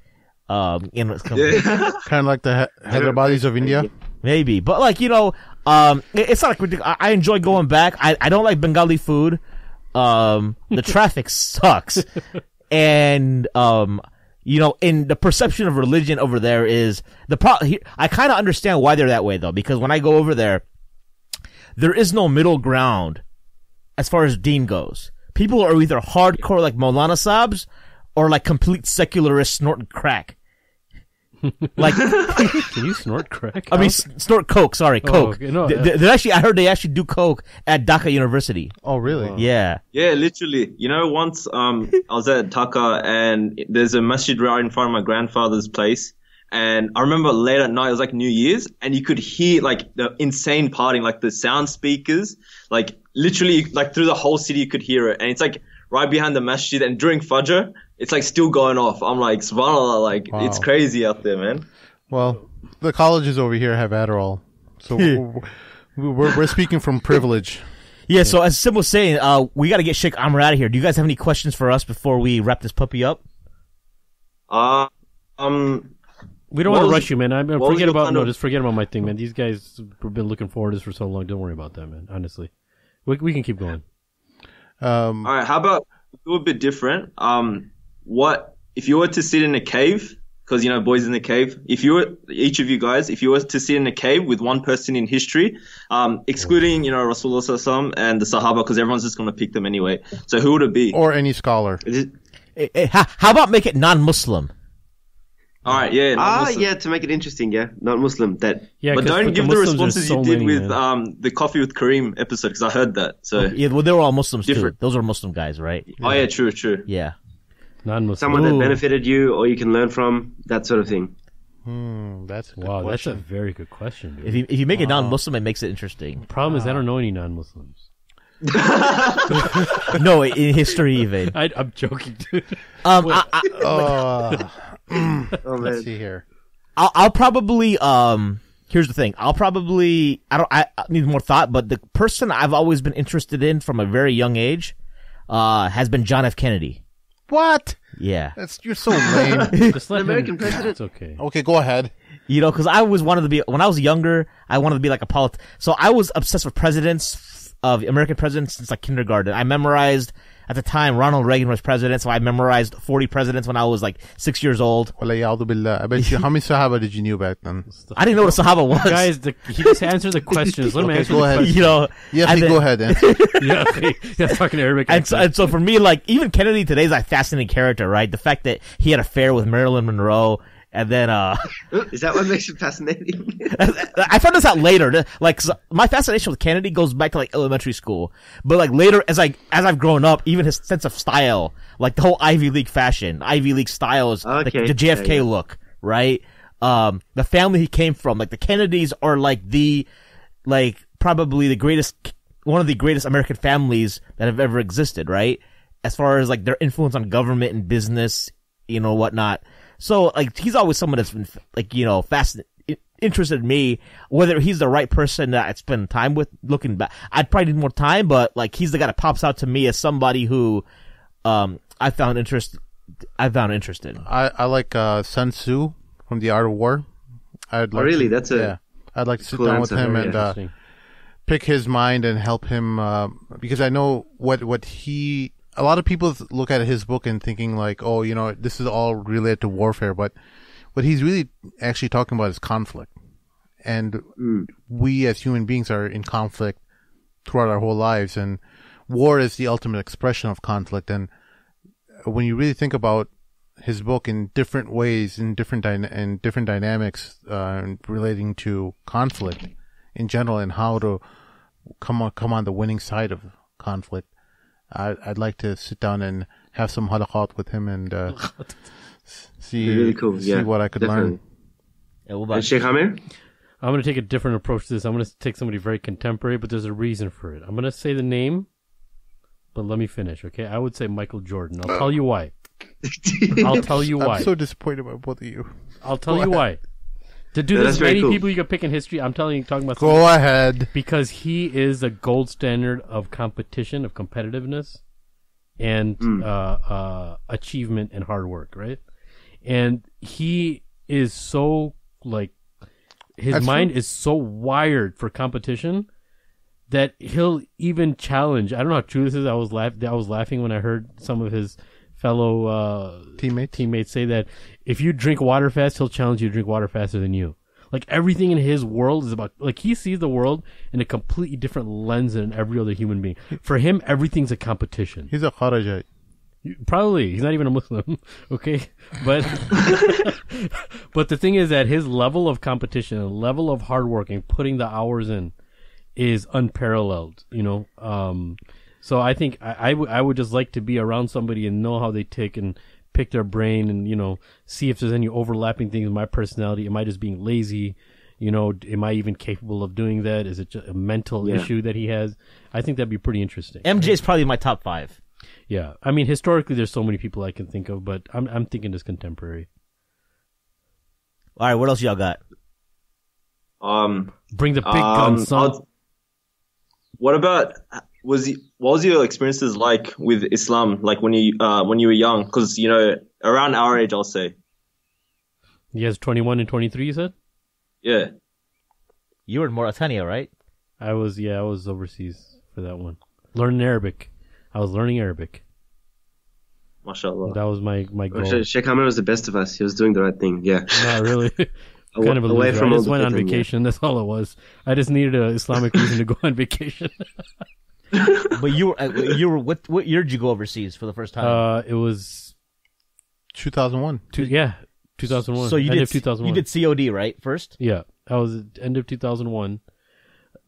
It's Yeah. Kind of like the Hyderabadis of India. maybe, but like it's not like ridiculous. I enjoy going back. I don't like Bengali food. The traffic sucks, and in the perception of religion over there is I kind of understand why they're that way though, because when I go over there is no middle ground as far as deen goes. People are either hardcore like Maulana Sabs or like complete secularists snorting crack. Like, Can you snort crack? I mean, snort coke. Sorry, coke. Okay. No, They're actually, I heard they actually do coke at Dhaka University. Oh, really? Yeah. Yeah, literally. Once I was at Dhaka and there's a masjid right in front of my grandfather's place. And I remember late at night, it was like New Year's, and you could hear like the insane partying, like the sound speakers, like literally like through the whole city you could hear it. And it's like right behind the masjid, and during Fajr, it's like still going off. I'm like, subhanAllah, like it's crazy out there, man. Well, the colleges over here have Adderall. So we're speaking from privilege. Yeah, so as Sim was saying, we got to get Sheikh Amr out of here. Do you guys have any questions for us before we wrap this puppy up? We don't want to rush you, man. Just forget about my thing, man. These guys have been looking forward to this for so long. Don't worry about that, man. Honestly, we can keep going. All right, how about do a bit different? What if you were to sit in a cave? Because boys in the cave. Each of you guys, if you were to sit in a cave with one person in history, excluding Rasulullah Sallallahu Alaihi Wasallam and the Sahaba, because everyone's just gonna pick them anyway. So who would it be? Or any scholar. How about make it non-Muslim? All right, yeah. Yeah, to make it interesting, yeah. Not Muslim. But 'cause don't give the Muslims, responses there's so you did many, with man. the Coffee with Kareem episode, because I heard that. So Yeah, well, they were all Muslims Different. too. Those were Muslim guys, right? oh yeah, true. Yeah. Non-Muslim. Someone that benefited you or you can learn from, that sort of thing. That's a good Wow, that's a question. very good question, dude. If you make it non-Muslim, it makes it interesting. Problem is, I don't know any non-Muslims. No, in history even. I'm joking, dude. Let's see here. I'll probably here's the thing. I need more thought, but the person I've always been interested in from a very young age has been John F. Kennedy. What? Yeah. You're so lame. Just let American president? It's okay. Okay, go ahead. You know, because I always wanted to be, when I was younger, I wanted to be like a so I was obsessed with American presidents since like kindergarten. I memorized, at the time, Ronald Reagan was president, so I memorized 40 presidents when I was like 6 years old. Wala ya'udhu billah. I bet you, how many Sahaba did you knew back then? I didn't know what a Sahaba was. Guys, he just answered the questions. Let him Okay, answer go the ahead. questions. You know, Yeah, and please then- go ahead. Answer. Yeah, okay. Yeah, talking Arabic. and so for me, like, even Kennedy today is a fascinating character, right? The fact that he had an affair with Marilyn Monroe, and then, Is that what makes it fascinating? I found this out later. Like, 'cause my fascination with Kennedy goes back to like elementary school, but like later, as I've grown up, even his sense of style, like the whole Ivy League fashion, Ivy League styles, Okay. the JFK look, right? The family he came from, like the Kennedys are like probably one of the greatest American families that have ever existed, right? As far as like their influence on government and business, you know, whatnot. So, like, he's always someone that's been, like, you know, interested in me. Whether he's the right person that I'd spend time with, looking back, I'd probably need more time, but, like, he's the guy that pops out to me as somebody who, I found interested. I like Sun Tzu from The Art of War. I'd like really? to, That's a yeah. I'd like to sit cool down with answer. him Yeah. and Interesting. pick his mind and help him because I know what he. A lot of people look at his book and thinking like, oh, you know, this is all related to warfare, but what he's really actually talking about is conflict, and we as human beings are in conflict throughout our whole lives, and war is the ultimate expression of conflict. And when you really think about his book in different ways, in different dynamics relating to conflict in general, and how to come on the winning side of conflict, I'd like to sit down and have some halaqat with him and see really cool. see Yeah, what I could definitely. learn. Yeah, what And about Sheikh Amir? I'm going to take a different approach to this. I'm going to take somebody very contemporary, but there's a reason for it. I'm going to say the name, but let me finish, okay? I would say Michael Jordan. I'll tell you why. I'll tell you why. I'm so disappointed by both of you. I'll tell you why. To do Yeah, this that's very many cool. people you could pick in history, I'm talking about Go ahead. because he is a gold standard of competition, of competitiveness, and achievement and hard work, right? And he is so like his That's mind true. is so wired for competition that he'll even challenge. I don't know how true this is. I was laughing when I heard some of his fellow teammates say that if you drink water fast, he'll challenge you to drink water faster than you. Like everything in his world is about, like he sees the world in a completely different lens than every other human being. For him, everything's a competition. He's a Kharajite. Probably. He's not even a Muslim. Okay. But, but the thing is that his level of competition, level of hard working, putting the hours in is unparalleled, you know? So I think I would just like to be around somebody and know how they tick and pick their brain and, you know, see if there's any overlapping things in my personality. Am I just being lazy? You know, am I even capable of doing that? Is it just a mental issue that he has? I think that'd be pretty interesting. MJ is probably my top 5. Yeah. I mean, historically, there's so many people I can think of, but I'm thinking just contemporary. All right, what else y'all got? Bring the big guns, son. What about what was your experiences like with Islam, like when you were young? Because you know, around our age, I'll say. He has 21 and 23, you said? Yeah. You were in Mauritania, right? I was overseas for that one. Learning Arabic. I was learning Arabic. MashaAllah. That was my goal. Sheikh Amir was the best of us. He was doing the right thing. Yeah. Not really. Kind of a Away loser. from I all just the went on fighting, yeah. vacation. That's all it was. I just needed an Islamic reason to go on vacation. But you were what year did you go overseas for the first time? It was 2001. 2001. So you end did of 2001. You did COD, right? First? Yeah, I was at end of 2001.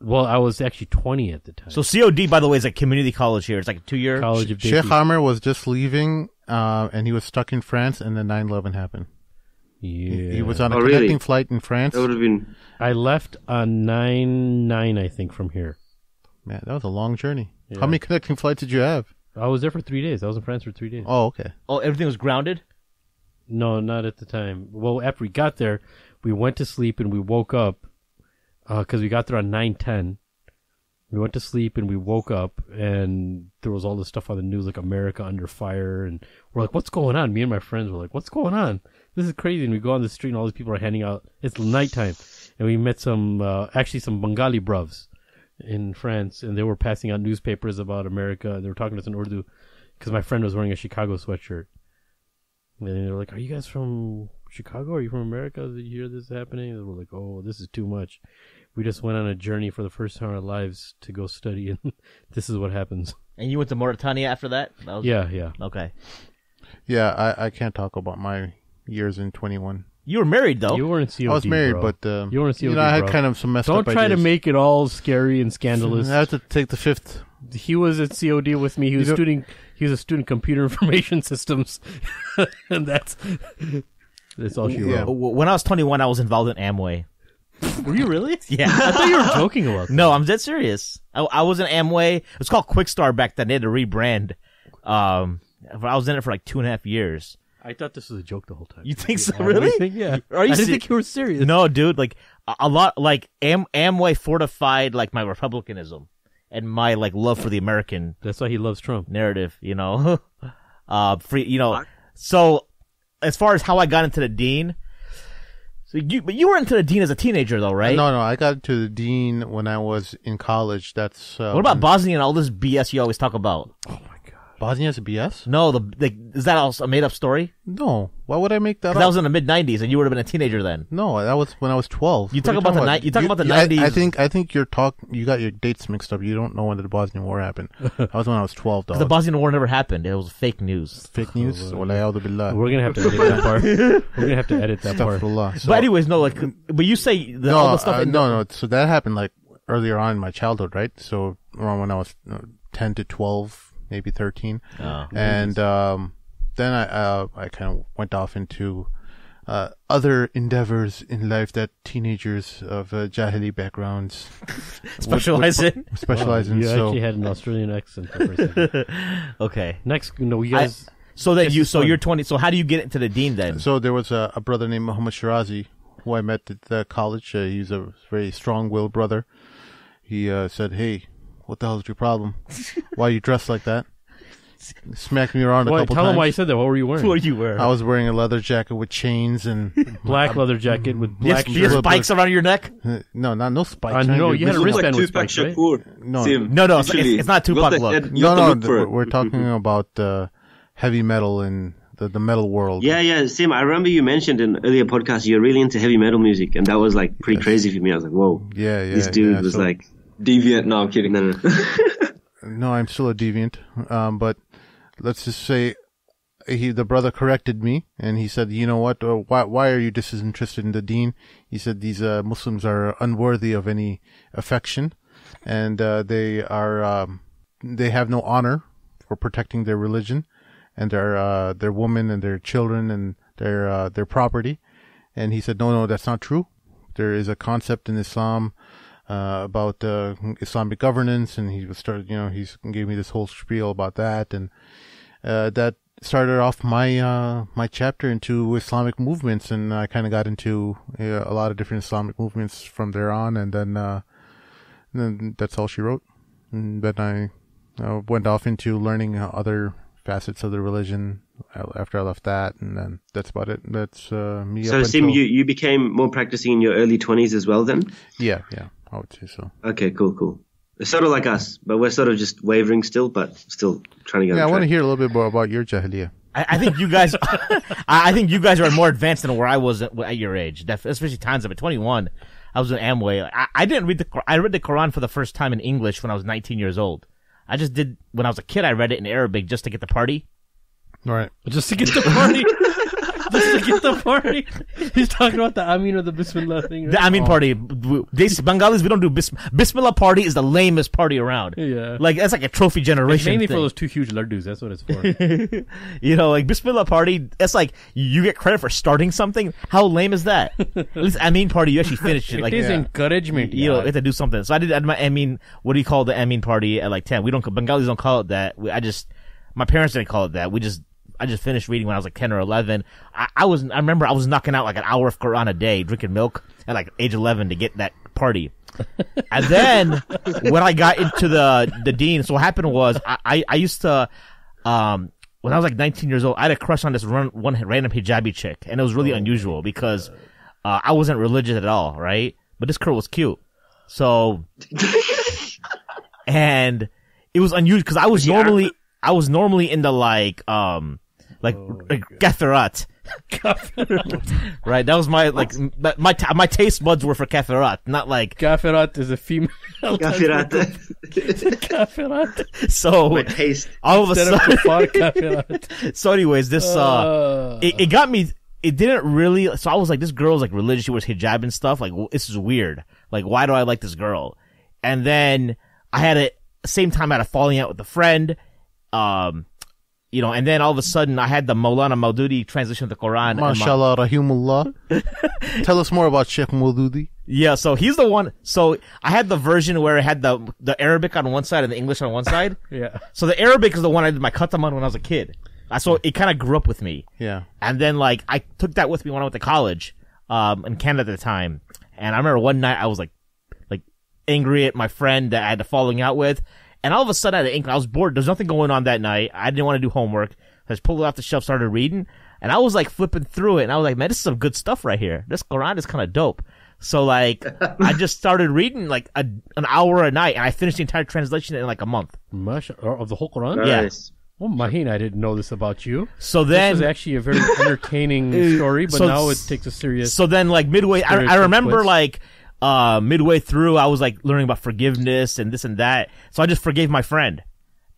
Well, I was actually 20 at the time. So COD, by the way, is like community college here. It's like a 2-year College of Sheikh Dayton. Amir was just leaving, and he was stuck in France, and then 9/11 happened. Yeah, He was on a Oh, connecting really? flight in France. That would have been. I left on 9/9, I think, from here. Man, that was a long journey. Yeah. How many connecting flights did you have? I was there for 3 days. I was in France for 3 days. Oh, okay. Oh, everything was grounded? No, not at the time. Well, after we got there, we went to sleep and we woke up because we got there on 9/10. We went to sleep and we woke up and there was all this stuff on the news like America under fire, and we're like, what's going on? Me and my friends were like, what's going on? This is crazy. And we go on the street and all these people are handing out, it's nighttime, and we met some Bengali bruvs in France, and they were passing out newspapers about America, and they were talking to us in Urdu because my friend was wearing a Chicago sweatshirt. And they were like, are you guys from Chicago? Are you from America? Did you hear this happening? And we're like, oh, this is too much. We just went on a journey for the first time in our lives to go study, and this is what happens. And you went to Mauritania after that? Yeah. Okay. Yeah, I can't talk about my years in 21. You were married, though. You weren't COD, I was married, bro. but you weren't COD, I had bro. kind of some messed Don't up try ideas. to make it all scary and scandalous. I have to take the fifth. He was at COD with me. He was a student computer information systems, and that's all she wrote. When I was 21, I was involved in Amway. Were you really? Yeah. I thought you were joking about that. No, I'm dead serious. I was in Amway. It was called Quickstar back then. They had to rebrand. I was in it for like 2.5 years. I thought this was a joke the whole time. You think so? Really? Yeah. Are you I didn't think you were serious. No, dude. Like a lot. Like Amway fortified like my republicanism and my like love for the American That's why he loves Trump. narrative. You know, free. You know. So as far as how I got into the dean. But you were into the dean as a teenager, though, right? No, I got into the dean when I was in college. That's What about Bosnia and all this BS you always talk about? Oh my god. Bosnia's a BS? No, is that also a made-up story? No. Why would I make that up? That was in the mid-'90s, and you would have been a teenager then. No, that was when I was 12. You What are talk about the talking you talk about the I 90s. I think you got your dates mixed up. You don't know when the Bosnian War happened. That was when I was 12, dog. The Bosnian War never happened. It was fake news. Fake news? Wala'yadu billah. We're gonna have to edit that part. We're gonna have to edit that part. Astaghfirullah. But anyways, no, like, but you say all the stuff. No. So that happened like earlier on in my childhood, right? So around when I was 10 to 12, maybe 13. Oh. And then I kind of went off into other endeavors in life that teenagers of Jahili backgrounds Specialize in. specialize in. You So actually had an Australian accent for a second. Okay. Next, you guys. So then This is fun. you're 20. So how do you get into the dean then? So there was a brother named Muhammad Shirazi who I met at the college. He's a very strong-willed brother. He said, "Hey, what the hell's your problem? Why are you dressed like that?" Smacked me around a couple Tell times. him why you said that. What were you wearing? What do you wear? I was wearing a leather jacket with chains and Black leather jacket with black You have shirt. spikes around your neck? no spikes. No, you had a Looks like wristband with Tupac spikes, right? Shakur. No. Sim, No, literally. it's not You got Tupac the look. head- you got to look for it. We're talking about heavy metal in the metal world. Yeah, Sim, I remember you mentioned in earlier podcasts you're really into heavy metal music, and that was like pretty crazy for me. I was like, whoa. Yeah. This dude was So- like, Deviant. No, I'm kidding. no. No, I'm still a deviant. But let's just say the brother corrected me, and he said, "You know what? Why are you disinterested in the deen?" He said, "These Muslims are unworthy of any affection, and they have no honor for protecting their religion and their women and their children and their property." And he said, "No, that's not true. There is a concept in Islam." About Islamic governance, and he gave me this whole spiel about that, and that started off my chapter into Islamic movements, and I kind of got into a lot of different Islamic movements from there on, and then that's all she wrote. And then I went off into learning other facets of the religion after I left that, and then that's about it. That's me. So, Sim, you became more practicing in your early 20s as well then? Yeah, I would say so. Okay, cool. It's sort of like us, but we're sort of just wavering still, but still trying to get on Yeah, I want to track. hear a little bit more about your Jahiliyyah. I think you guys, I think you guys are more advanced than where I was at your age. Especially times of it. 21, I was in Amway. I didn't read I read the Quran for the first time in English when I was 19 years old. I just did, when I was a kid, I read it in Arabic just to get the party. All right. Just to get the party. Just to get the party. He's talking about the Amin or the Bismillah thing. Right? The Amin party. Bengalis, we don't do Bismillah party is the lamest party around. Yeah. Like, that's like a trophy It's generation mainly thing. for those two huge lardus. That's what it's for. You know, like Bismillah party, it's like you get credit for starting something. How lame is that? At least Amin party, you actually finish it. Like, it is encouragement. you know, you have to do something. So I did my Amin, what do you call the Amin party at like 10? Bengalis don't call it that. My parents didn't call it that. I just finished reading when I was like 10 or 11. I remember I was knocking out like an hour of Quran a day, drinking milk at like age 11 to get that party. And then when I got into the dean, so what happened was I used to, when I was like 19 years old, I had a crush on this one random hijabi chick, and it was really unusual because I wasn't religious at all, right? But this girl was cute, so and it was unusual because I was normally into like Katharat. Right, that was my my taste buds were for Katharat, not like Kafirat is a female. Kafirat. So My taste. all of a Instead of sudden, kafar, kafirat. so anyways, this it got me. It didn't really. So I was like, this girl's like religious. She wears hijab and stuff. Like, this is weird. Like, why do I like this girl? And then I had same time I had a falling out with a friend. You know, and then all of a sudden I had the Maulana Maududi translation of the Quran. MashaAllah, Rahimullah. Tell us more about Sheikh Maududi. Yeah, so he's the one. So I had the version where it had the Arabic on one side and the English on one side. Yeah. So the Arabic is the one I did my khatam on when I was a kid. So it kind of grew up with me. Yeah. And then like I took that with me when I went to college, in Canada at the time. And I remember one night I was like angry at my friend that I had a falling out with. And all of a sudden, I had an inkling. I was bored. There's nothing going on that night. I didn't want to do homework. I just pulled it off the shelf, started reading, and I was like flipping through it, and I was like, man, this is some good stuff right here. This Quran is kind of dope. So like, I just started reading like an hour a night, and I finished the entire translation in like a month. Of the whole Quran? Nice. Oh, Maheen, I didn't know this about you. So then, this was actually a very entertaining story, but now it takes a serious. So then, like midway, I remember like. Midway through, I was like learning about forgiveness and this and that. So I just forgave my friend.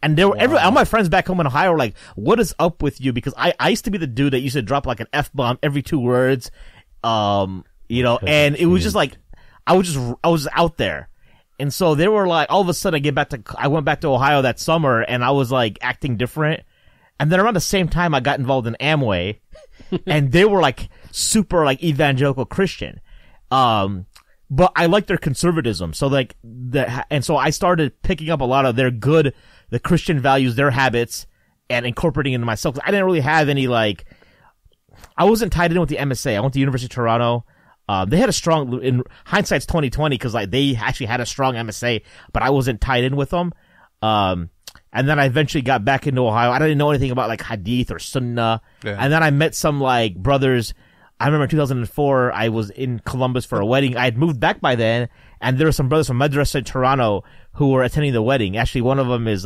And there were all my friends back home in Ohio were like, what is up with you? Because I used to be the dude that used to drop like an F-bomb every 2 words. You know, and it was just like, I was out there. And so they were like, all of a sudden I went back to Ohio that summer and I was like acting different. And then around the same time I got involved in Amway and they were like super like evangelical Christian. But I like their conservatism. So like and so I started picking up a lot of the Christian values, their habits, and incorporating into myself. 'Cause I didn't really have any like, I wasn't tied in with the MSA. I went to University of Toronto. They had a strong, in hindsight's 2020, cause like they actually had a strong MSA, but I wasn't tied in with them. And then I eventually got back into Ohio. I didn't know anything about like Hadith or Sunnah. Yeah. And then I met some like brothers. I remember in 2004, I was in Columbus for a wedding. I had moved back by then, and there were some brothers from Madrasa in Toronto who were attending the wedding. Actually, one of them is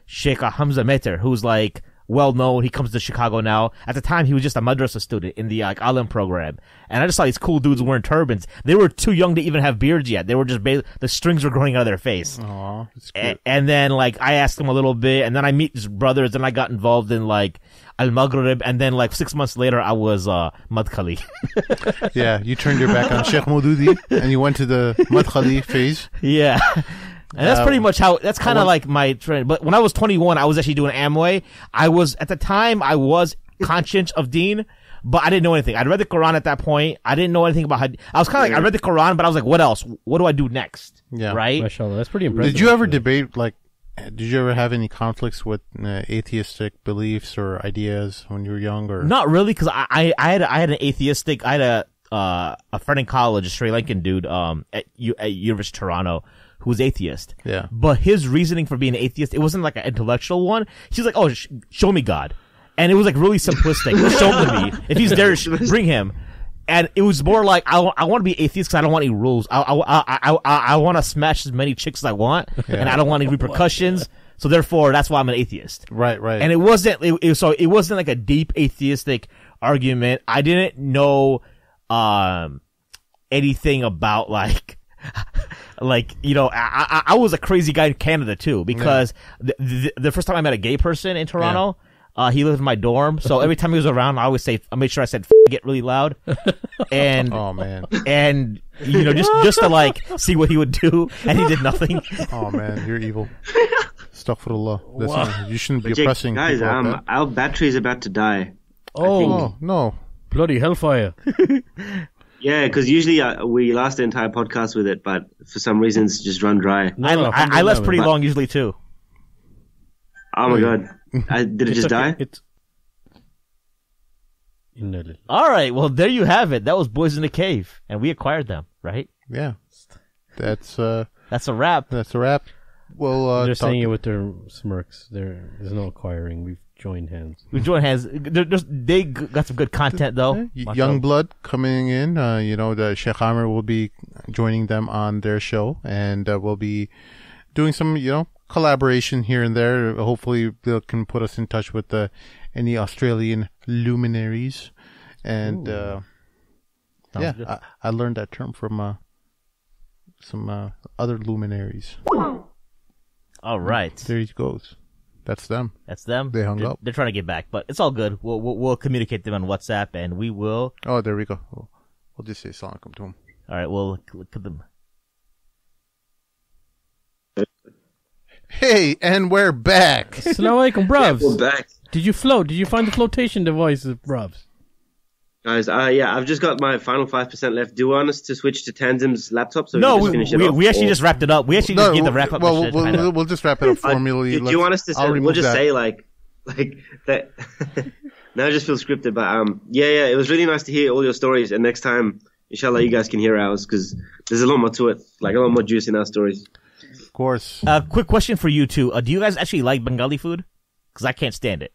Sheikh Hamza Meter, who's like well known. He comes to Chicago now. At the time, he was just a madrasa student in the like Alim program. And I just saw these cool dudes wearing turbans. They were too young to even have beards yet. They were just the strings were growing out of their face. Aw, that's cute. And then like I asked them a little bit, and then I meet his brothers, and I got involved in like Al Maghrib, and then like 6 months later I was Madkhali. Yeah, you turned your back on Sheikh Maududi and you went to the Madkhali phase. Yeah. And that's pretty much that's kind of like my trend. But when I was 21, I was actually doing Amway. At the time, I was conscious of Deen, but I didn't know anything. I'd read the Quran at that point. I didn't know anything about Hadith. I was kind of like, I read the Quran, but I was like, what else? What do I do next? Yeah. Right? Mashallah, that's pretty impressive. Did you ever debate, like, did you ever have any conflicts with atheistic beliefs or ideas when you were young? Or Not really, because I had an atheistic, I had a friend in college, a Sri Lankan dude, at University of Toronto, who was atheist. Yeah. But his reasoning for being an atheist, it wasn't like an intellectual one. He's like, oh, show me God. And it was like really simplistic. Show him to me. If he's there, bring him. And it was more like, I want to be atheist because I don't want any rules. I want to smash as many chicks as I want, and I don't want any repercussions. So therefore, that's why I'm an atheist. Right. And And it wasn't like a deep atheistic argument. I didn't know, anything about like, you know, I was a crazy guy in Canada too, because the first time I met a gay person in Toronto, he lived in my dorm. So every time he was around, I made sure I said "get" really loud. And oh man, and you know, just to like see what he would do, and he did nothing. Oh man, you're evil. Astaghfirullah. Wow. You shouldn't be Jake, oppressing guys, people like that. our battery is about to die. Oh no. Bloody hellfire. Yeah, because usually we last the entire podcast with it, but for some reason it's just run dry. I last pretty long usually too. Oh my god. Did it just die? All right, well there you have it. That was Boys in the Cave, and we acquired them, right? Yeah. That's a wrap. That's a wrap. Well, they're saying it with their smirks. There's no acquiring. We've joined hands. They got some good content though. Young blood coming in. The Sheikh Amr will be joining them on their show, and we'll be doing some, collaboration here and there. Hopefully, they can put us in touch with any Australian luminaries. And I learned that term from some other luminaries. All right. There he goes. That's them. That's them. They hung up. They're trying to get back, but it's all good. We'll communicate them on WhatsApp, and we will. Oh, there we go. We'll just say salam alaikum to them. All right, we'll look at them. Hey, and we're back. Assalamu alaikum, bruvs. Yeah, we're back. Did you float? Did you find the flotation device, bruvs? Guys, I've just got my final 5% left. Do you want us to switch to Tanzim's laptop so no, we can just finish it off? We actually just wrapped it up. We actually just gave the wrap up. Well, we'll just wrap it up formally. Do you want us to say, we'll just say like that. Now I just feel scripted, but yeah, it was really nice to hear all your stories. And next time, inshallah, you guys can hear ours because there's a lot more to it, like a lot more juice in our stories. Of course. Quick question for you two: do you guys actually like Bengali food? Because I can't stand it.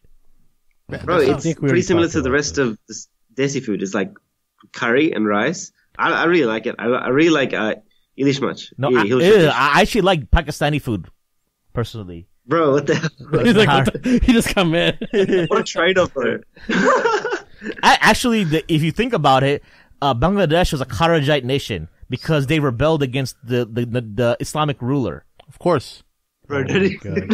Bro, it's pretty similar to the rest of the Desi food. It's like curry and rice. I really like it. I really like Ilish much. No, I actually like Pakistani food, personally. Bro, what the hell? He's like, he just come in. What a trade-off, bro. Actually, if you think about it, Bangladesh was a Kharajite nation because they rebelled against the Islamic ruler. Of course. Bro, did he? Bro,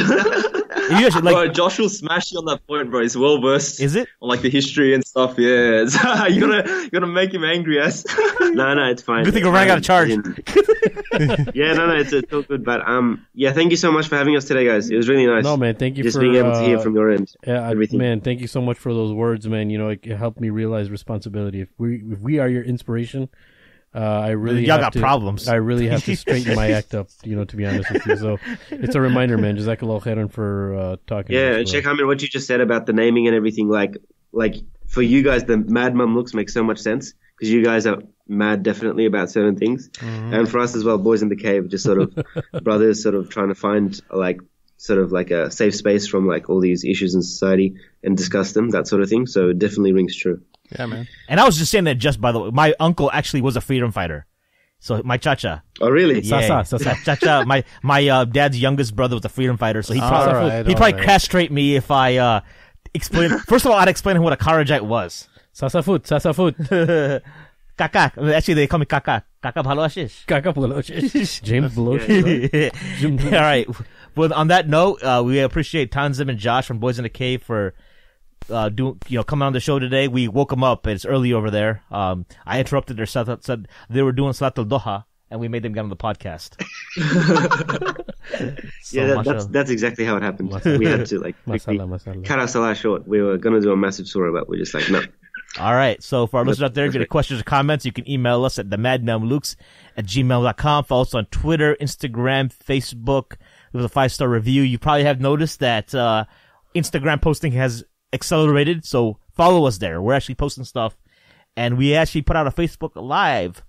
Josh will smash you on that point, bro. He's well versed. Is it? On like the history and stuff, yeah. You're gonna make him angry, yes. No, it's fine. Good thing we're running out of charge. Yeah, no, it's all good. But yeah, thank you so much for having us today, guys. It was really nice. No, man, thank you just for being able to hear from your end. Yeah, everything. Man, thank you so much for those words, man. It helped me realize responsibility. If we are your inspiration, I really y'all got problems. I really have to straighten my act up, to be honest with you. So it's a reminder, man. Jazakallah khairan for talking. Yeah, and Sheikh Hamid, what you just said about the naming and everything, like for you guys, the Mad Mum looks make so much sense because you guys are mad definitely about certain things, and for us as well, boys in the cave, just sort of brothers, sort of trying to find sort of like a safe space from like all these issues in society and discuss them, that sort of thing. So it definitely rings true. Yeah, man. And I was just saying that just by the way, my uncle actually was a freedom fighter. So my chacha. Oh, really? Yeah. Chacha, my dad's youngest brother was a freedom fighter, so he'd probably castrate me if I explain. First of all, I'd explain him what a Kharajite was. Sasafut. Kaka. Actually, they call me Kaka. Kaka bhalo ashish. Kaka bhalo ashish. James Beloshi. All right. Well, on that note, we appreciate Tanzim and Josh from Boys in the Cave for coming on the show today. We woke them up. It's early over there. I interrupted their salat, said they were doing Salat al-Duha, and we made them get on the podcast. That's exactly how it happened. We had to cut our salah short. We were going to do a massive surah, but we're just like, no. All right. So for our listeners out there, if you have questions or comments, you can email us at themadmamlukes@gmail.com. Follow us on Twitter, Instagram, Facebook. Leave us a 5-star review. You probably have noticed that Instagram posting has accelerated, so follow us there. We're actually posting stuff, and we actually put out a Facebook Live.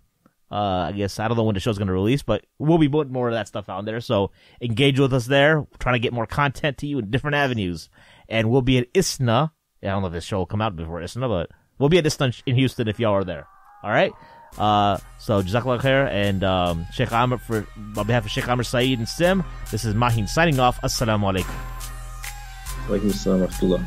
I guess I don't know when the show's going to release, but we'll be putting more of that stuff out there. So engage with us there. We're trying to get more content to you in different avenues, and we'll be at ISNA. I don't know if this show will come out before ISNA, but we'll be at ISNA in Houston if y'all are there. All right. So Jazakallah khair, and Sheikh Amr, on behalf of Sheikh Amr, Saeed, and Sim, this is Mahin signing off. Assalamu alaikum. Wa alaikum assalam wa rahmatullah.